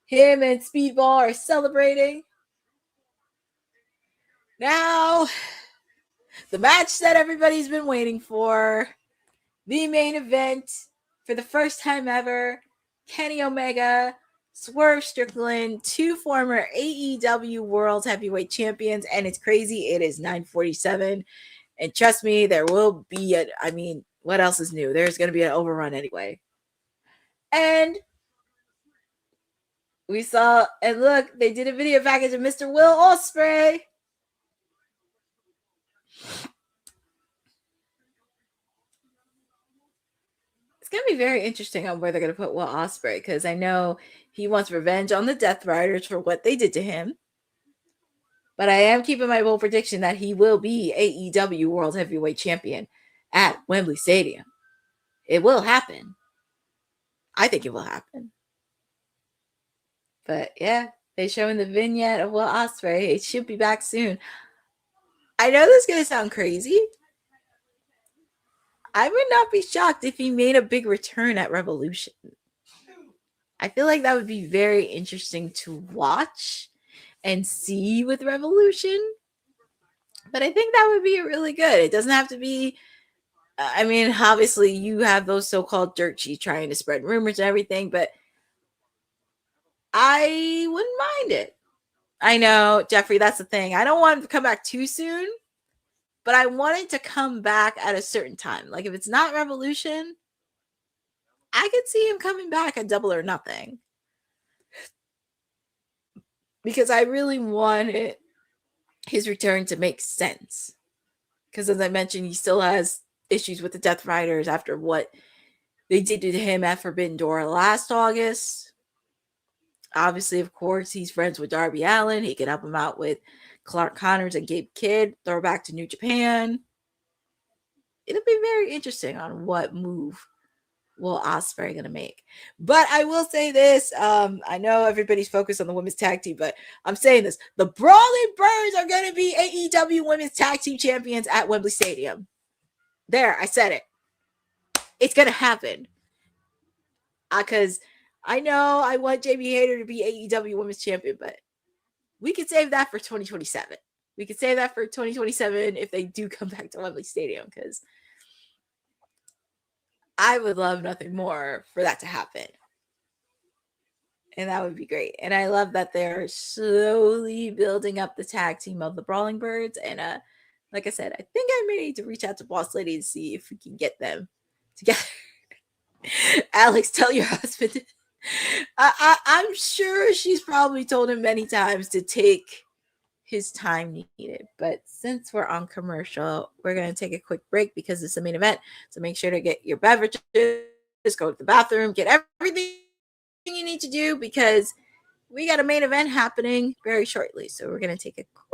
Him and Speedball are celebrating. Now, the match that everybody's been waiting for. The main event for the first time ever. Kenny Omega, Swerve Strickland, two former AEW World Heavyweight Champions. And it's crazy. It is 9:47. And trust me, there will be what else is new? There's going to be an overrun anyway. And we saw, and look, they did a video package of Mr. Will Ospreay. It's going to be very interesting on where they're going to put Will Ospreay, because I know he wants revenge on the Death Riders for what they did to him. But I am keeping my bold prediction that he will be AEW World Heavyweight Champion at Wembley Stadium. It will happen. I think it will happen. But yeah, they're showing the vignette of Will Ospreay. It should be back soon. I know this is going to sound crazy. I would not be shocked if he made a big return at Revolution. I feel like that would be very interesting to watch and see with Revolution. But I think that would be really good. It doesn't have to be I mean, obviously, you have those so-called dirt sheets trying to spread rumors and everything, but I wouldn't mind it. I know, Jeffrey, that's the thing. I don't want him to come back too soon, but I want it to come back at a certain time. Like, if it's not Revolution, I could see him coming back at Double or Nothing. Because I really wanted his return to make sense. Because as I mentioned, he still has issues with the Death Riders after what they did to him at Forbidden Door last August. Obviously, of course, he's friends with Darby Allin. He can help him out with Clark Connors and Gabe Kidd. Throw back to New Japan. It'll be very interesting on what move Will Ospreay going to make. But I will say this. I know everybody's focused on the women's tag team, but I'm saying this. The Brawling Birds are going to be AEW women's tag team champions at Wembley Stadium. There, I said it. It's going to happen. Because I know I want Jamie Hayter to be AEW women's champion, but we could save that for 2027. We could save that for 2027 if they do come back to Wembley Stadium, because I would love nothing more for that to happen. And that would be great. And I love that they're slowly building up the tag team of the Brawling Birds. And like I said, I think I may need to reach out to Boss Lady to see if we can get them together. Alex, tell your husband. I'm sure she's probably told him many times to take his time needed. But since we're on commercial, we're going to take a quick break because it's a main event. So make sure to get your beverages, go to the bathroom, get everything you need to do, because we got a main event happening very shortly. So we're going to take a quick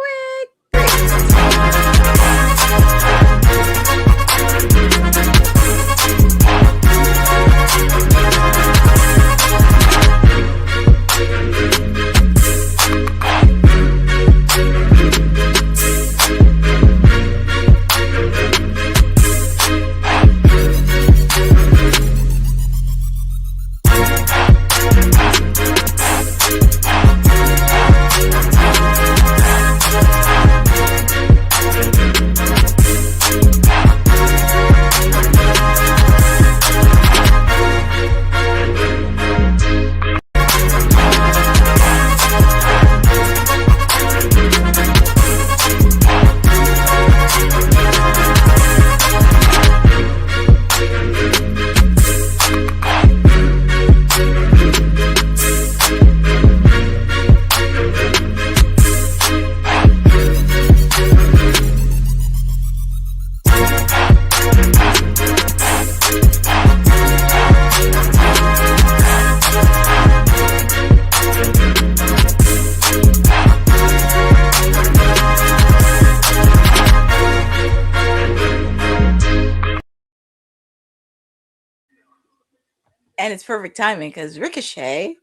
and it's perfect timing because Ricochet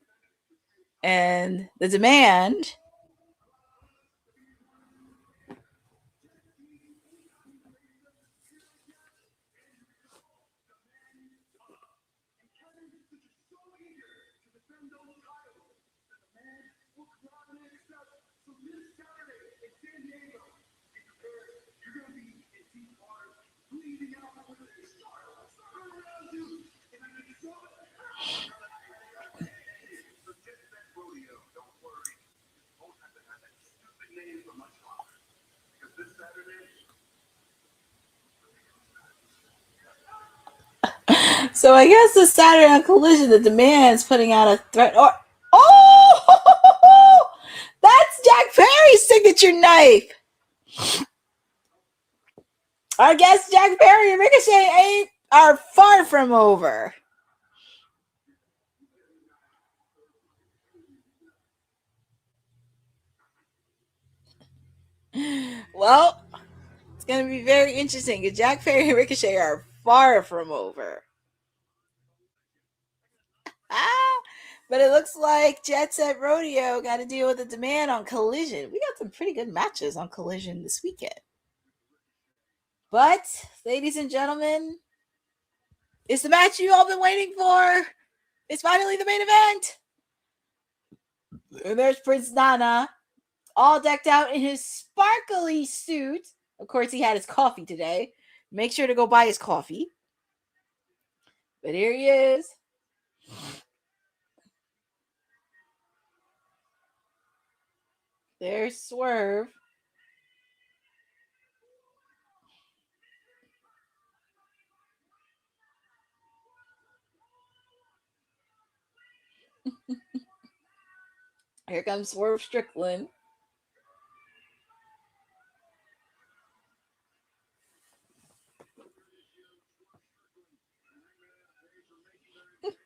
and the Demand So I guess this Saturday on Collision, the Demand's putting out a threat. Or that's Jack Perry's signature knife. I guess Jack Perry and Ricochet are far from over. Well, it's going to be very interesting because Jack Perry and Ricochet are far from over. But it looks like Jet Set Rodeo got to deal with the Demand on Collision. We got some pretty good matches on Collision this weekend. But, ladies and gentlemen, it's the match you all been waiting for. It's finally the main event. And there's Prince Nana, all decked out in his sparkly suit. Of course, he had his coffee today. Make sure to go buy his coffee. But here he is. There's Swerve. Here comes Swerve Strickland.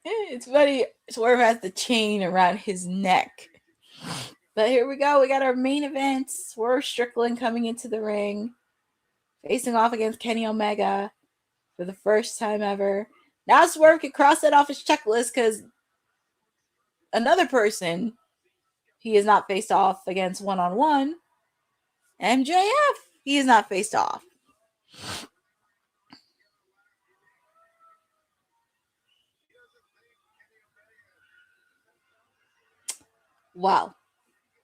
It's funny. Swerve has the chain around his neck. But here we go. We got our main event. Swerve Strickland coming into the ring, facing off against Kenny Omega for the first time ever. Now Swerve can cross that off his checklist because another person he is not faced off against one-on-one, MJF, he is not faced off. Wow.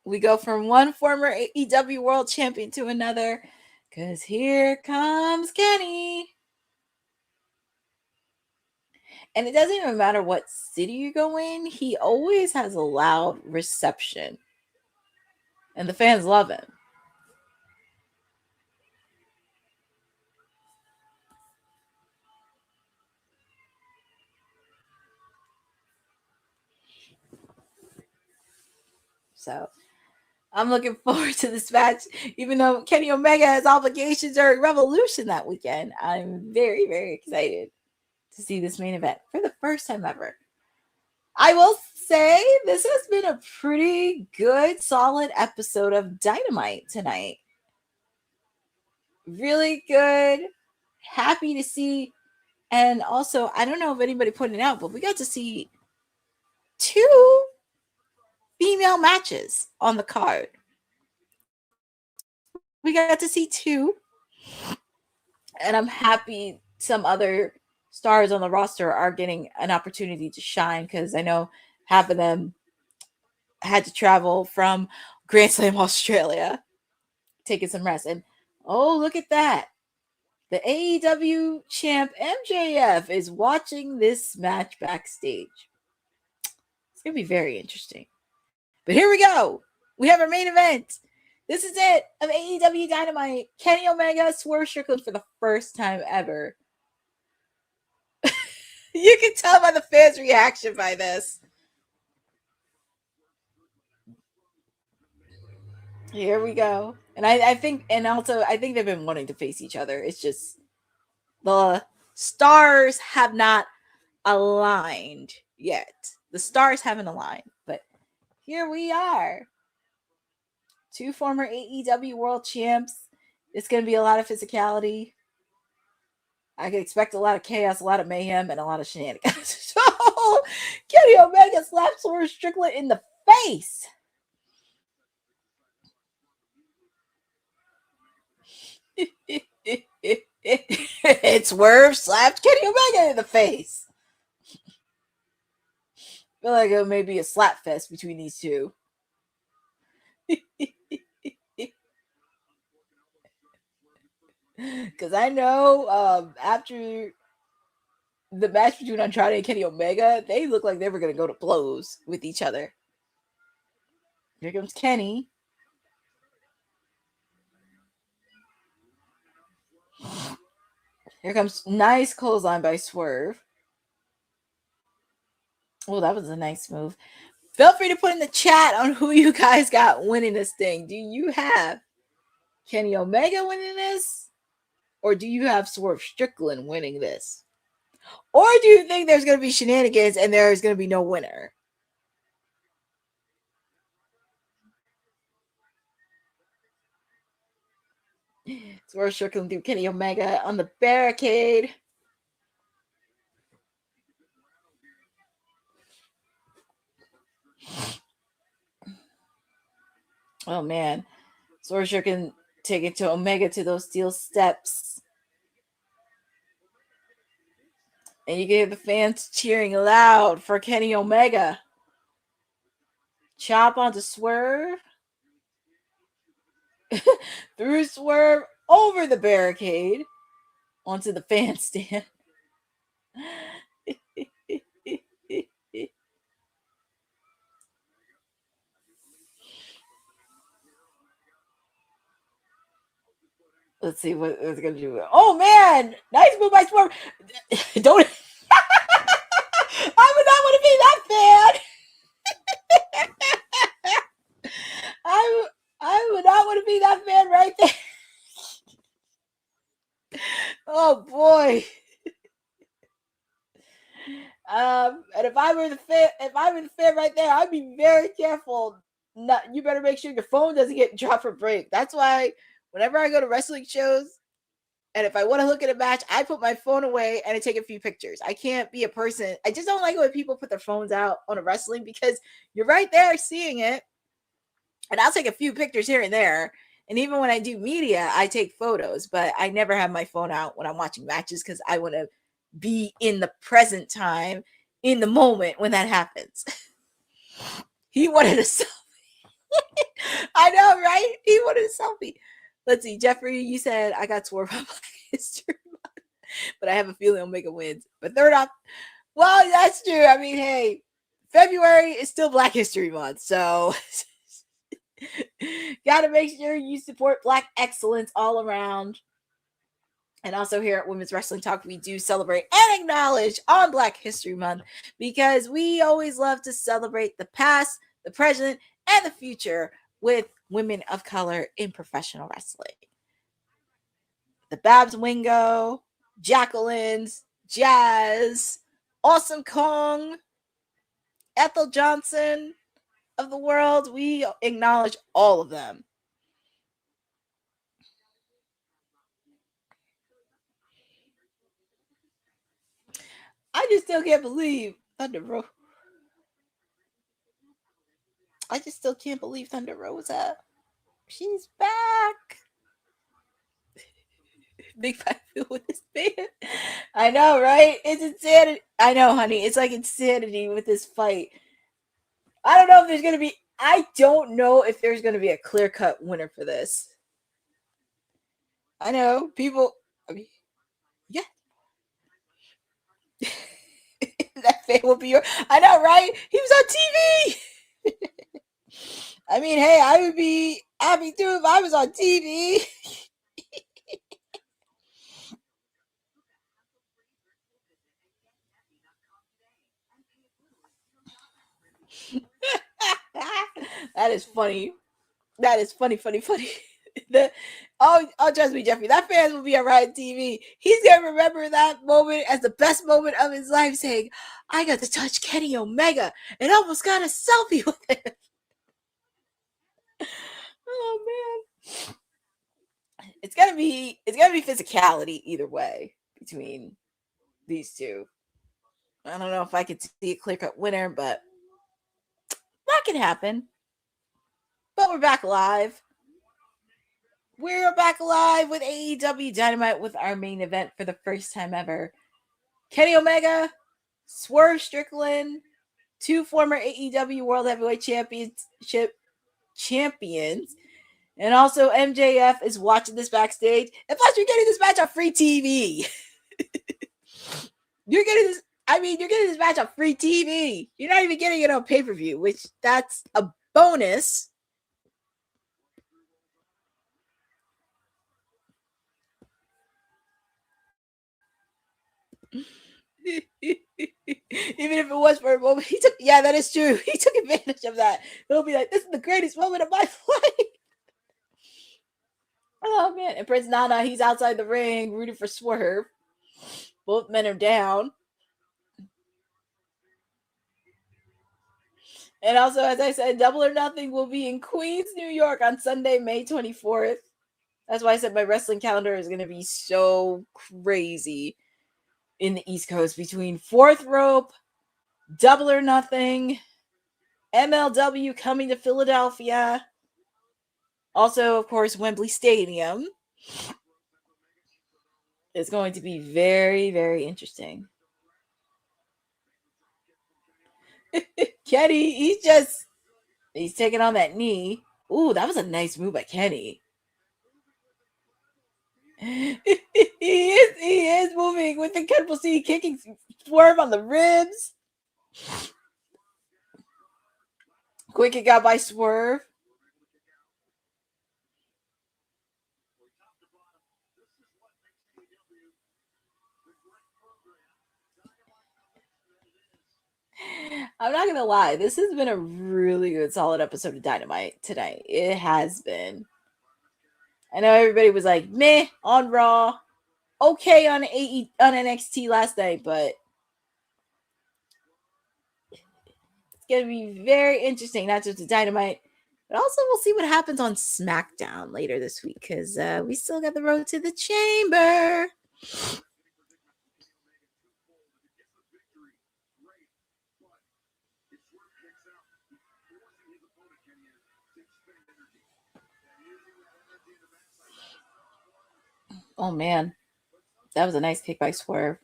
We go from one former AEW World Champion to another because here comes Kenny. And it doesn't even matter what city you go in, he always has a loud reception. And the fans love him. So I'm looking forward to this match. Even though Kenny Omega has obligations during Revolution that weekend, I'm very, very excited to see this main event for the first time ever. I will say this has been a pretty good, solid episode of Dynamite tonight. Really good. Happy to see. And also, I don't know if anybody put it out, but we got to see 2 female matches on the card. We got to see 2. And I'm happy some other stars on the roster are getting an opportunity to shine because I know half of them had to travel from Grand Slam Australia, taking some rest. And oh, look at that. The AEW champ MJF is watching this match backstage. It's going to be very interesting. But here we go. We have our main event. This is it of AEW Dynamite. Kenny Omega, Swerve Strickland for the first time ever. You can tell by the fans' reaction by this. Here we go. And I think they've been wanting to face each other. It's just the stars have not aligned yet. The stars haven't aligned, but here we are. 2 former AEW world champs. It's going to be a lot of physicality. I can expect a lot of chaos, a lot of mayhem, and a lot of shenanigans. So, Kenny Omega slaps Swerve Strickland in the face. It's Swerve slapped Kenny Omega in the face. I feel like it may be a slap fest between these two. Because I know after the match between Andrade and Kenny Omega, they look like they were going to go to blows with each other. Here comes Kenny. Here comes nice clothesline by Swerve. Oh, that was a nice move. Feel free to put in the chat on who you guys got winning this thing. Do you have Kenny Omega winning this? Or do you have Swerve Strickland winning this? Or do you think there's going to be shenanigans and there's going to be no winner? Swerve Strickland through Kenny Omega on the barricade. Oh, man. Swerve Strickland take it to Omega to those steel steps. And you get the fans cheering loud for Kenny Omega. Chop onto Swerve. Through Swerve over the barricade. onto the fan stand. Let's see what it's gonna do. Oh man, nice move by Swerve. Don't. I would not want to be that fan. I would not want to be that fan right there. Oh boy. And if I were the fan right there, I'd be very careful. You better make sure your phone doesn't get dropped or break. That's why whenever I go to wrestling shows, and if I want to look at a match, I put my phone away and I take a few pictures. I can't be a person. I just don't like when people put their phones out on a wrestling because you're right there seeing it. And I'll take a few pictures here and there. And even when I do media, I take photos, but I never have my phone out when I'm watching matches because I want to be in the present time, in the moment when that happens. He wanted a selfie. I know, right? He wanted a selfie. Let's see, Jeffrey, you said I got Swerve on Black History Month, but I have a feeling Omega wins. But third off, well, that's true. I mean, hey, February is still Black History Month, so got to make sure you support Black excellence all around. And also here at Women's Wrestling Talk, we do celebrate and acknowledge on Black History Month because we always love to celebrate the past, the present, and the future with women of color in professional wrestling. The Babs Wingo, Jacqueline's, Jazz, Awesome Kong, Ethel Johnson of the world. We acknowledge all of them. I just still can't believe Thunder Rosa. I just still can't believe Thunder Rosa. She's back. Big Fat Phil with this band. I know, right? It's insanity. I know, honey. It's like insanity with this fight. I don't know if there's going to be a clear-cut winner for this. I know. People... I mean, yeah. That fan will be your... I know, right? He was on TV! I mean, hey, I would be happy too if I was on TV. That is funny. That is funny. Trust me, Jeffrey, that fan will be around TV. He's gonna remember that moment as the best moment of his life, saying, I got to touch Kenny Omega and almost got a selfie with him. Oh man. It's gonna be physicality either way between these two. I don't know if I could see a clear-cut winner, but that can happen. But we're back live. We're back live with AEW Dynamite with our main event for the first time ever. Kenny Omega, Swerve Strickland, two former AEW World Heavyweight champions, and also MJF is watching this backstage. And plus, you're getting this match on free TV. You're getting this match on free TV. You're not even getting it on pay-per-view, which that's a bonus. Even if it was for a moment, that is true. He took advantage of that. He'll be like, this is the greatest moment of my life. Oh man. And Prince Nana, he's outside the ring rooting for Swerve. Both men are down. And also, as I said, Double or Nothing will be in Queens, New York on Sunday, May 24th. That's why I said my wrestling calendar is going to be so crazy in the East Coast between Fourth Rope, Double or Nothing, MLW coming to Philadelphia. Also, of course, Wembley Stadium. It's going to be very, very interesting. Kenny, he's taking on that knee. Ooh, that was a nice move by Kenny. He is moving with incredible speed, kicking Swerve on the ribs. Quick kick out by Swerve. I'm not gonna lie, this has been a really good, solid episode of Dynamite tonight. It has been. I know everybody was like, meh on Raw, okay on NXT last night, but it's gonna be very interesting, not just the Dynamite, but also we'll see what happens on SmackDown later this week, because we still got the road to the Chamber. Oh man, that was a nice kick by Swerve.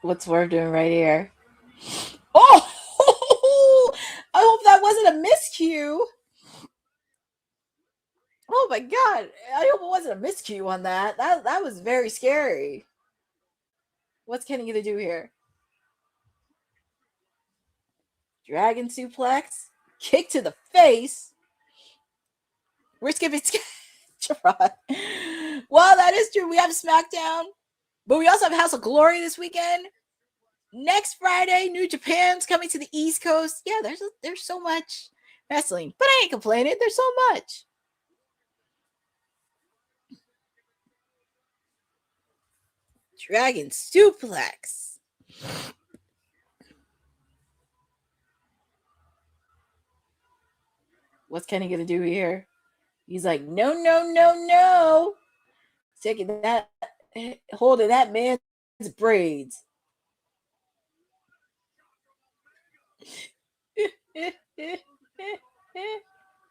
What's Swerve doing right here? Oh, I hope that wasn't a miscue. Oh my god, I hope it wasn't a miscue on that. That was very scary. What's Kenny gonna do here? Dragon suplex, kick to the face. We're skipping Gerard. Well, that is true. We have SmackDown, but we also have House of Glory this weekend. Next Friday, New Japan's coming to the East Coast. Yeah, there's so much wrestling, but I ain't complaining. There's so much. Dragon suplex. What's Kenny gonna do here? He's like, no, no, no, no. Taking that, holding that man's braids.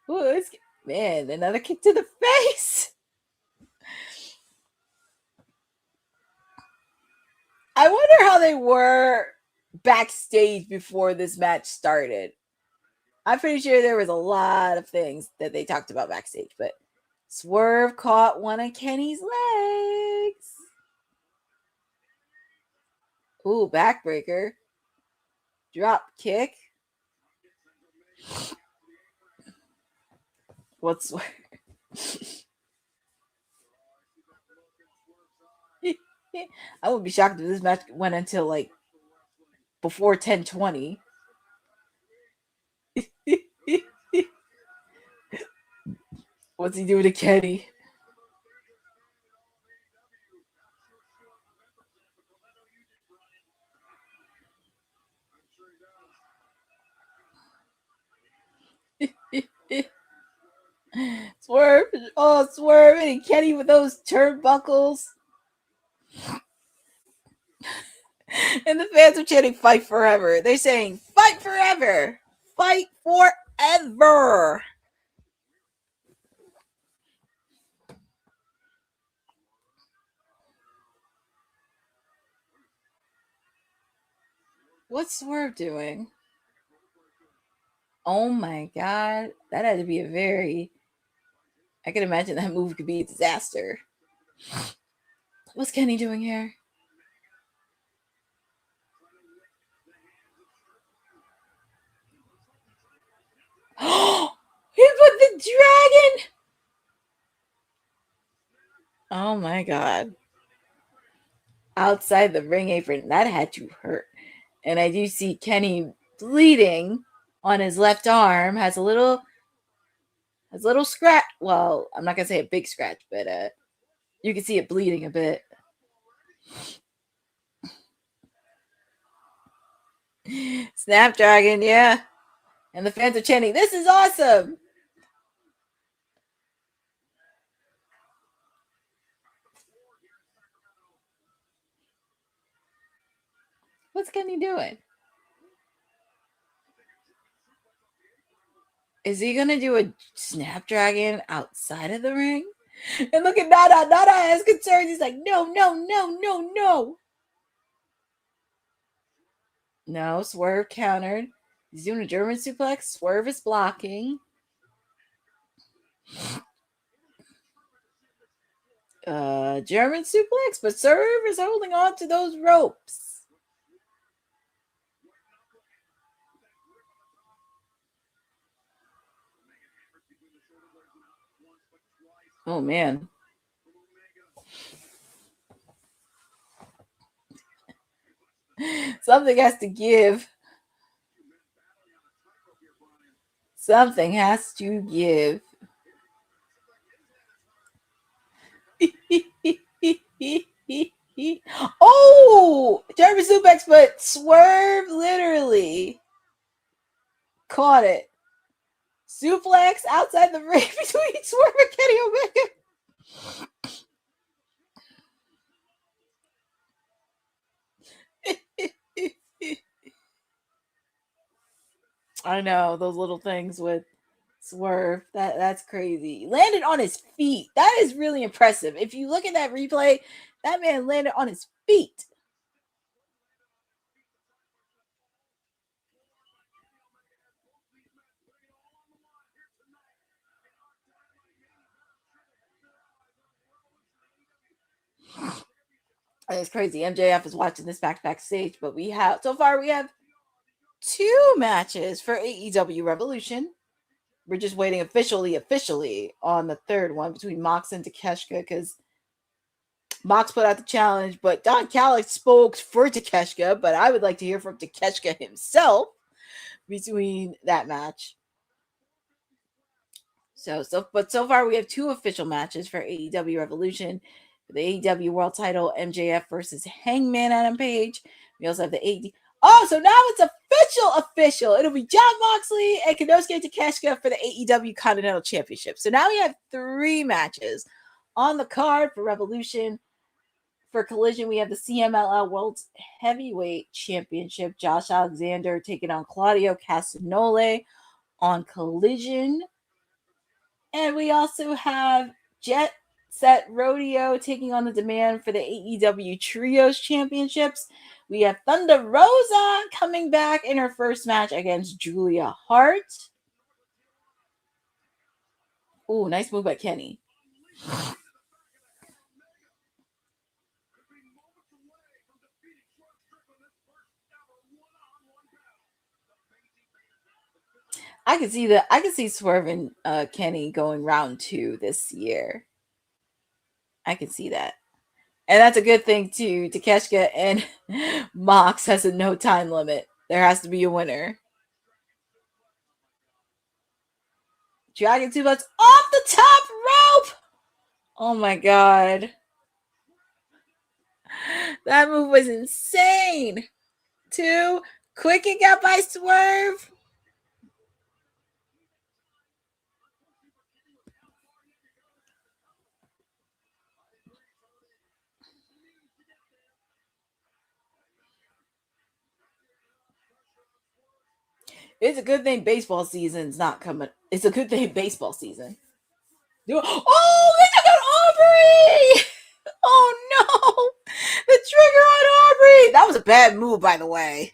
Ooh, man, another kick to the face. I wonder how they were backstage before this match started. I'm pretty sure there was a lot of things that they talked about backstage, but Swerve caught one of Kenny's legs. Ooh, backbreaker. Drop kick. What's I would be shocked if this match went until like before 10:20. What's he doing to Kenny? Swerve. Oh, Swerve and Kenny with those turnbuckles. And the fans are chanting fight forever. They're saying fight forever. Fight forever. What's Swerve doing? Oh my god. That had to be a very... I can imagine that move could be a disaster. What's Kenny doing here? He put the dragon! Oh my god. Outside the ring apron. That had to hurt. And I do see Kenny bleeding on his left arm. Has a little scratch. Well, I'm not gonna say a big scratch, but you can see it bleeding a bit. Snapdragon, yeah. And the fans are chanting, "This is awesome!" What's Kenny doing? Is he gonna do a Snapdragon outside of the ring? And look at Nada. Nada has concerns. He's like, no, no, no, no, no. No, Swerve countered. He's doing a German suplex. Swerve is blocking. German suplex, but Swerve is holding on to those ropes. Oh, man. Something has to give. Something has to give. Oh, German suplex, but Swerve literally caught it. Suplex outside the ring between Swerve and Kenny Omega. I know those little things with Swerve. That's crazy. Landed on his feet. That is really impressive. If you look at that replay, that man landed on his feet. It's crazy. MJF is watching this backstage, but we have 2 matches for AEW Revolution. We're just waiting officially on the third one between Mox and Takeshita, because Mox put out the challenge, but Don Callis spoke for Takeshita, but I would like to hear from Takeshita himself between that match. So far we have 2 official matches for AEW Revolution. For the AEW World Title, MJF versus Hangman Adam Page. We also have the AEW. Oh, so now it's official. It'll be Jon Moxley and Konosuke Takeshita for the AEW Continental Championship. So now we have 3 matches on the card for Revolution. For Collision, we have the CMLL World Heavyweight Championship. Josh Alexander taking on Claudio Castagnoli on Collision. And we also have Jet Set Rodeo taking on the Demand for the AEW Trios Championships. We have Thunder Rosa coming back in her first match against Julia Hart. Ooh, nice move by Kenny. I can see Swerve and Kenny going round 2 this year. I can see that. And that's a good thing too. Takeshita and Mox has a no time limit. There has to be a winner. Dragon suplex off the top rope. Oh my god. That move was insane. 2, quick and got by Swerve. It's a good thing baseball season's not coming. It's a good thing baseball season. Oh, they took out Aubrey! Oh no! The trigger on Aubrey! That was a bad move, by the way.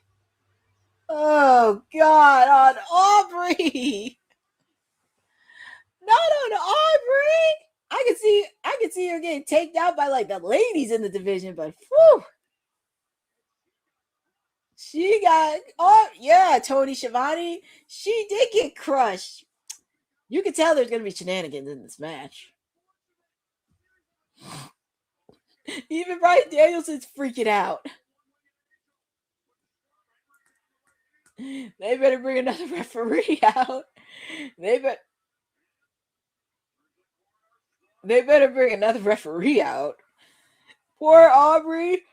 Oh god, on Aubrey! Not on Aubrey! I can see her getting taken out by like the ladies in the division, but whew. She got, oh yeah, Tony Schiavone. She did get crushed. You can tell there's going to be shenanigans in this match. Even Bryan Danielson's freaking out. They better bring another referee out. They better bring another referee out. Poor Aubrey.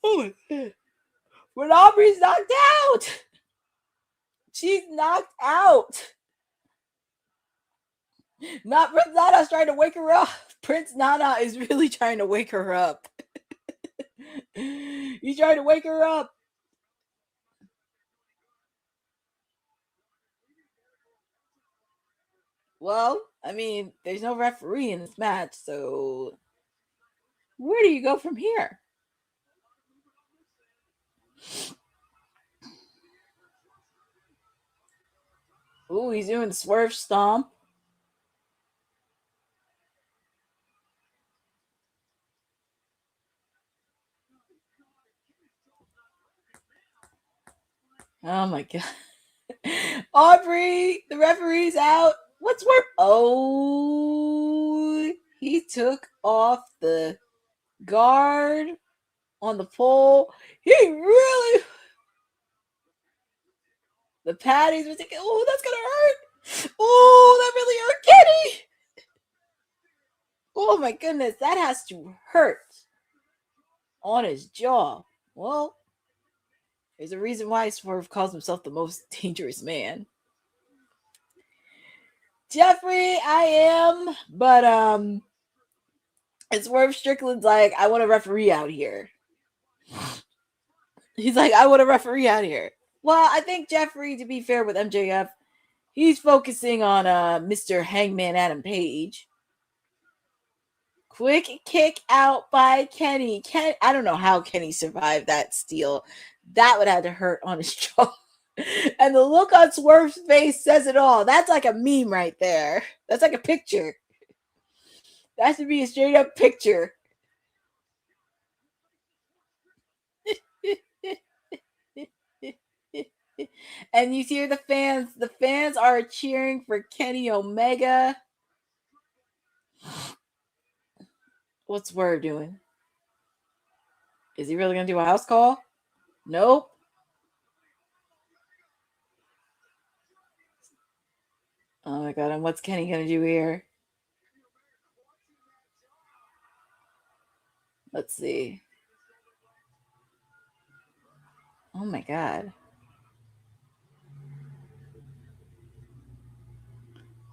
Oh my god. When Aubrey's knocked out. She's knocked out. Not Prince Nana's trying to wake her up. Prince Nana is really trying to wake her up. He's trying to wake her up. Well, I mean, there's no referee in this match, so where do you go from here? Ooh, he's doing the swerve stomp. Oh my god. Aubrey, the referee's out. What's Swerve? Oh, he took off the guard on the pole. He really. The patties were thinking, oh, that's gonna hurt. Oh, that really hurt Kenny. Oh my goodness, that has to hurt on his jaw. Well, there's a reason why Swerve calls himself the most dangerous man. Jeffrey, I am, but and Swerve Strickland's like, I want a referee out here. He's like, I want a referee out here. Well, I think Jeffrey, to be fair with MJF, he's focusing on Mr. Hangman Adam Page. Quick kick out by Kenny. I don't know how Kenny survived that steal. That would have to hurt on his jaw. And the look on Swerve's face says it all. That's like a meme right there. That's like a picture. That should be a straight up picture. And you hear the fans. The fans are cheering for Kenny Omega. What's Swerve doing? Is he really going to do a house call? Nope. Oh my god, and what's Kenny going to do here? Let's see. Oh my god.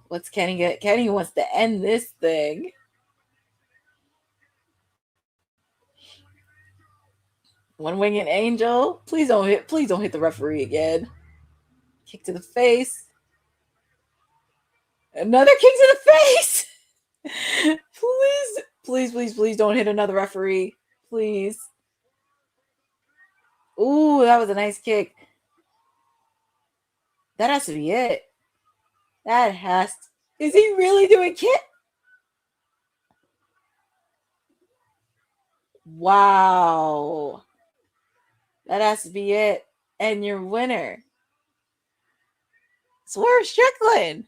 What's Kenny get? Kenny wants to end this thing. One-winged angel. Please don't hit the referee again. Kick to the face. Another kick to the face. Please don't hit another referee. Please. Ooh, that was a nice kick. That has to be it. That has to. Is he really doing kick? Wow. That has to be it. And your winner, Swerve Strickland.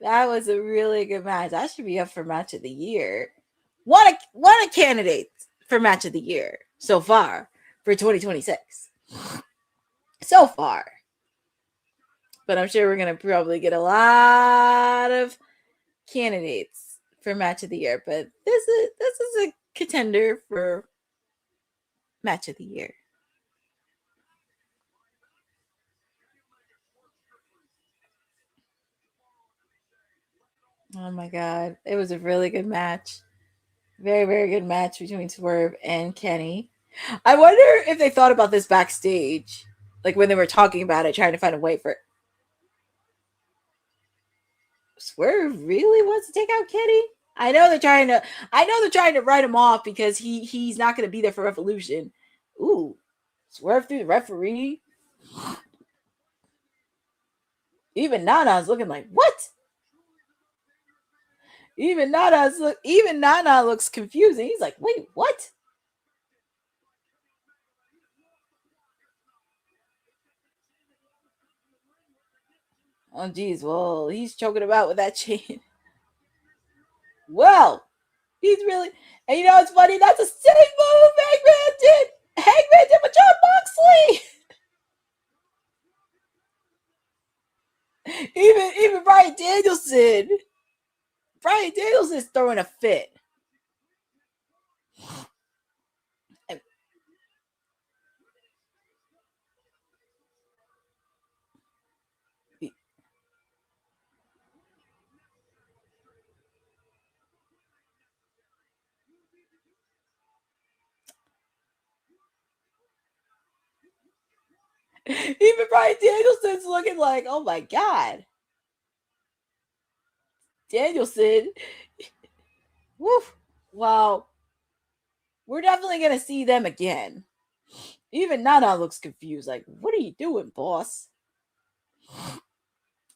That was a really good match. That should be up for match of the year. What a candidate for match of the year so far for 2026. So far. But I'm sure we're going to probably get a lot of candidates for match of the year. But this is a contender for match of the year. Oh my god. It was a really good match. Very, very good match between Swerve and Kenny. I wonder if they thought about this backstage. Like when they were talking about it, trying to find a way for it. Swerve really wants to take out Kenny? I know they're trying to write him off because he's not going to be there for Revolution. Ooh. Swerve through the referee. Even Nana's looking like, what? Even Nana looks confusing. He's like, wait, what? Oh, geez. Well, he's choking about with that chain. Well, he's really... And you know what's funny? That's a silly move Hangman did. Hangman did with Jon Moxley. Even Bryan Danielson. Bryan Danielson's throwing a fit. Even Bryan Danielson's looking like, oh my god. Danielson. Woof. Wow. We're definitely going to see them again. Even Nana looks confused. Like, what are you doing, boss?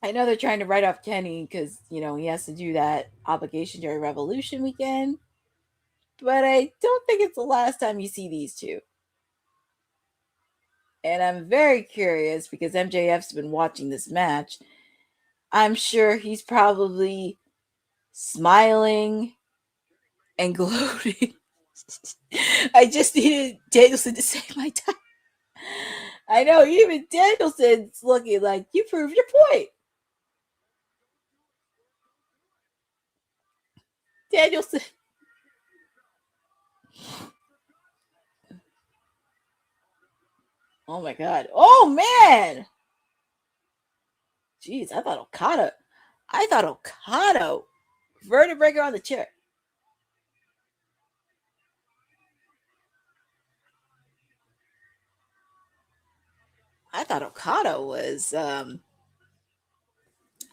I know they're trying to write off Kenny because, he has to do that obligation during Revolution weekend. But I don't think it's the last time you see these two. And I'm very curious because MJF's been watching this match. I'm sure he's probably smiling and gloating. I just needed Danielson to save my time. I know, even Danielson's looking like, you proved your point. Danielson. Oh my God. Oh man. Jeez, I thought Okada vertebrae on the chair. I thought Okada was I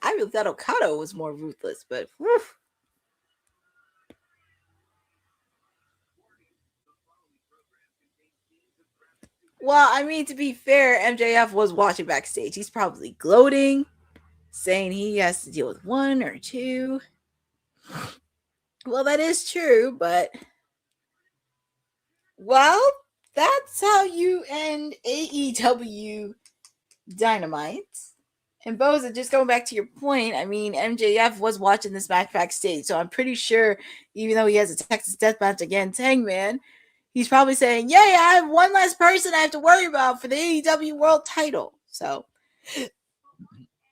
really thought Okada was more ruthless, but whew. Well, I mean, to be fair, MJF was watching backstage. He's probably gloating, saying he has to deal with one or two. Well, that is true, but well, that's how you end AEW Dynamite. And Boza, just going back to your point, I mean, MJF was watching this match backstage, so I'm pretty sure, even though he has a Texas Death Match against Hangman, he's probably saying, yeah, I have one less person I have to worry about for the AEW World title. So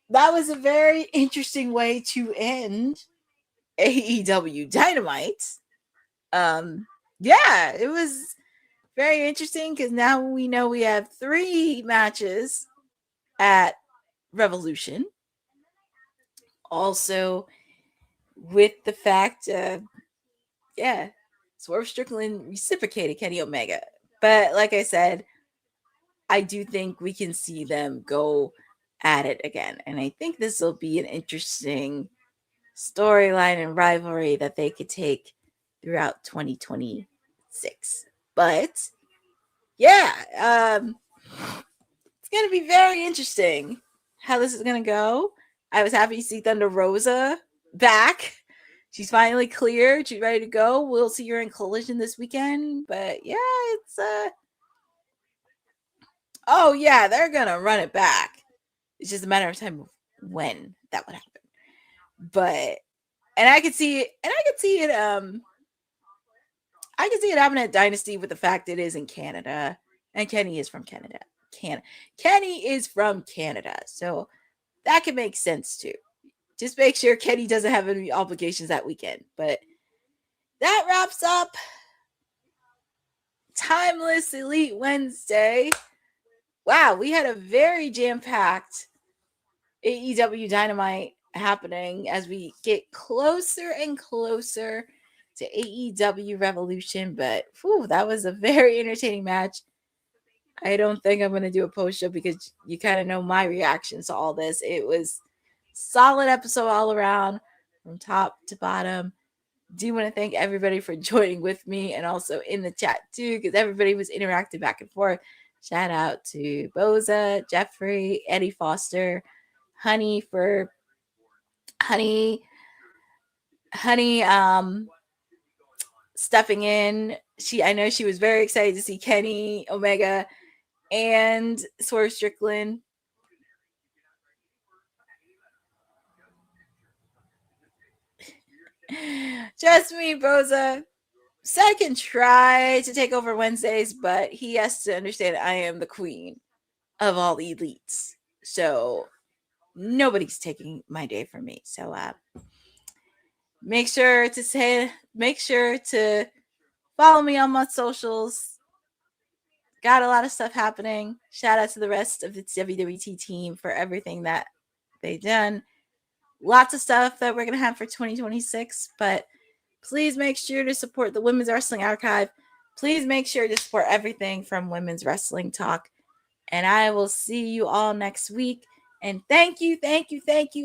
that was a very interesting way to end AEW Dynamite. Yeah, it was very interesting because now we know we have 3 matches at Revolution. Also, with the fact, Swerve Strickland reciprocated Kenny Omega. But like I said, I do think we can see them go at it again. And I think this will be an interesting storyline and rivalry that they could take throughout 2026. But yeah, it's going to be very interesting how this is going to go. I was happy to see Thunder Rosa back. She's finally cleared. She's ready to go. We'll see her in Collision this weekend. But yeah, it's oh yeah, they're gonna run it back. It's just a matter of time of when that would happen. But I could see it, I could see it happening at Dynasty with the fact it is in Canada. And Kenny is from Canada. Kenny is from Canada. So that could make sense too. Just make sure Kenny doesn't have any obligations that weekend. But that wraps up Timeless Elite Wednesday. Wow, we had a very jam-packed AEW Dynamite happening as we get closer and closer to AEW Revolution. But that was a very entertaining match. I don't think I'm going to do a post show because you kind of know my reactions to all this. It was solid episode all around from top to bottom. Do want to thank everybody for joining with me and also in the chat too, because everybody was interacting back and forth. Shout out to Boza, Jeffrey, Eddie Foster, Honey for Honey stepping in. I know she was very excited to see Kenny Omega and Swerve Strickland. Trust me, Boza. Seth can try to take over Wednesdays, but he has to understand I am the queen of all elites. So nobody's taking my day from me. So make sure to follow me on my socials. Got a lot of stuff happening. Shout out to the rest of the WWT team for everything that they've done. Lots of stuff that we're going to have for 2026, but please make sure to support the Women's Wrestling Archive. Please make sure to support everything from Women's Wrestling Talk. And I will see you all next week. And thank you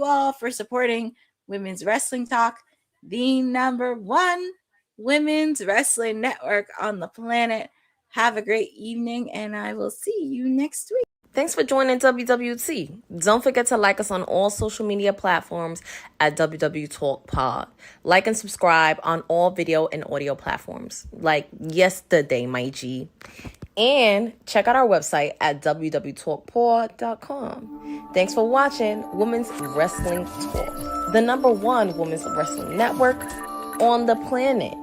all for supporting Women's Wrestling Talk, the #1 women's wrestling network on the planet. Have a great evening, and I will see you next week. Thanks for joining WWT. Don't forget to like us on all social media platforms at WW Talk Pod. Like and subscribe on all video and audio platforms, like yesterday, my G. And check out our website at www.talkpod.com. Thanks for watching Women's Wrestling Talk, the #1 women's wrestling network on the planet.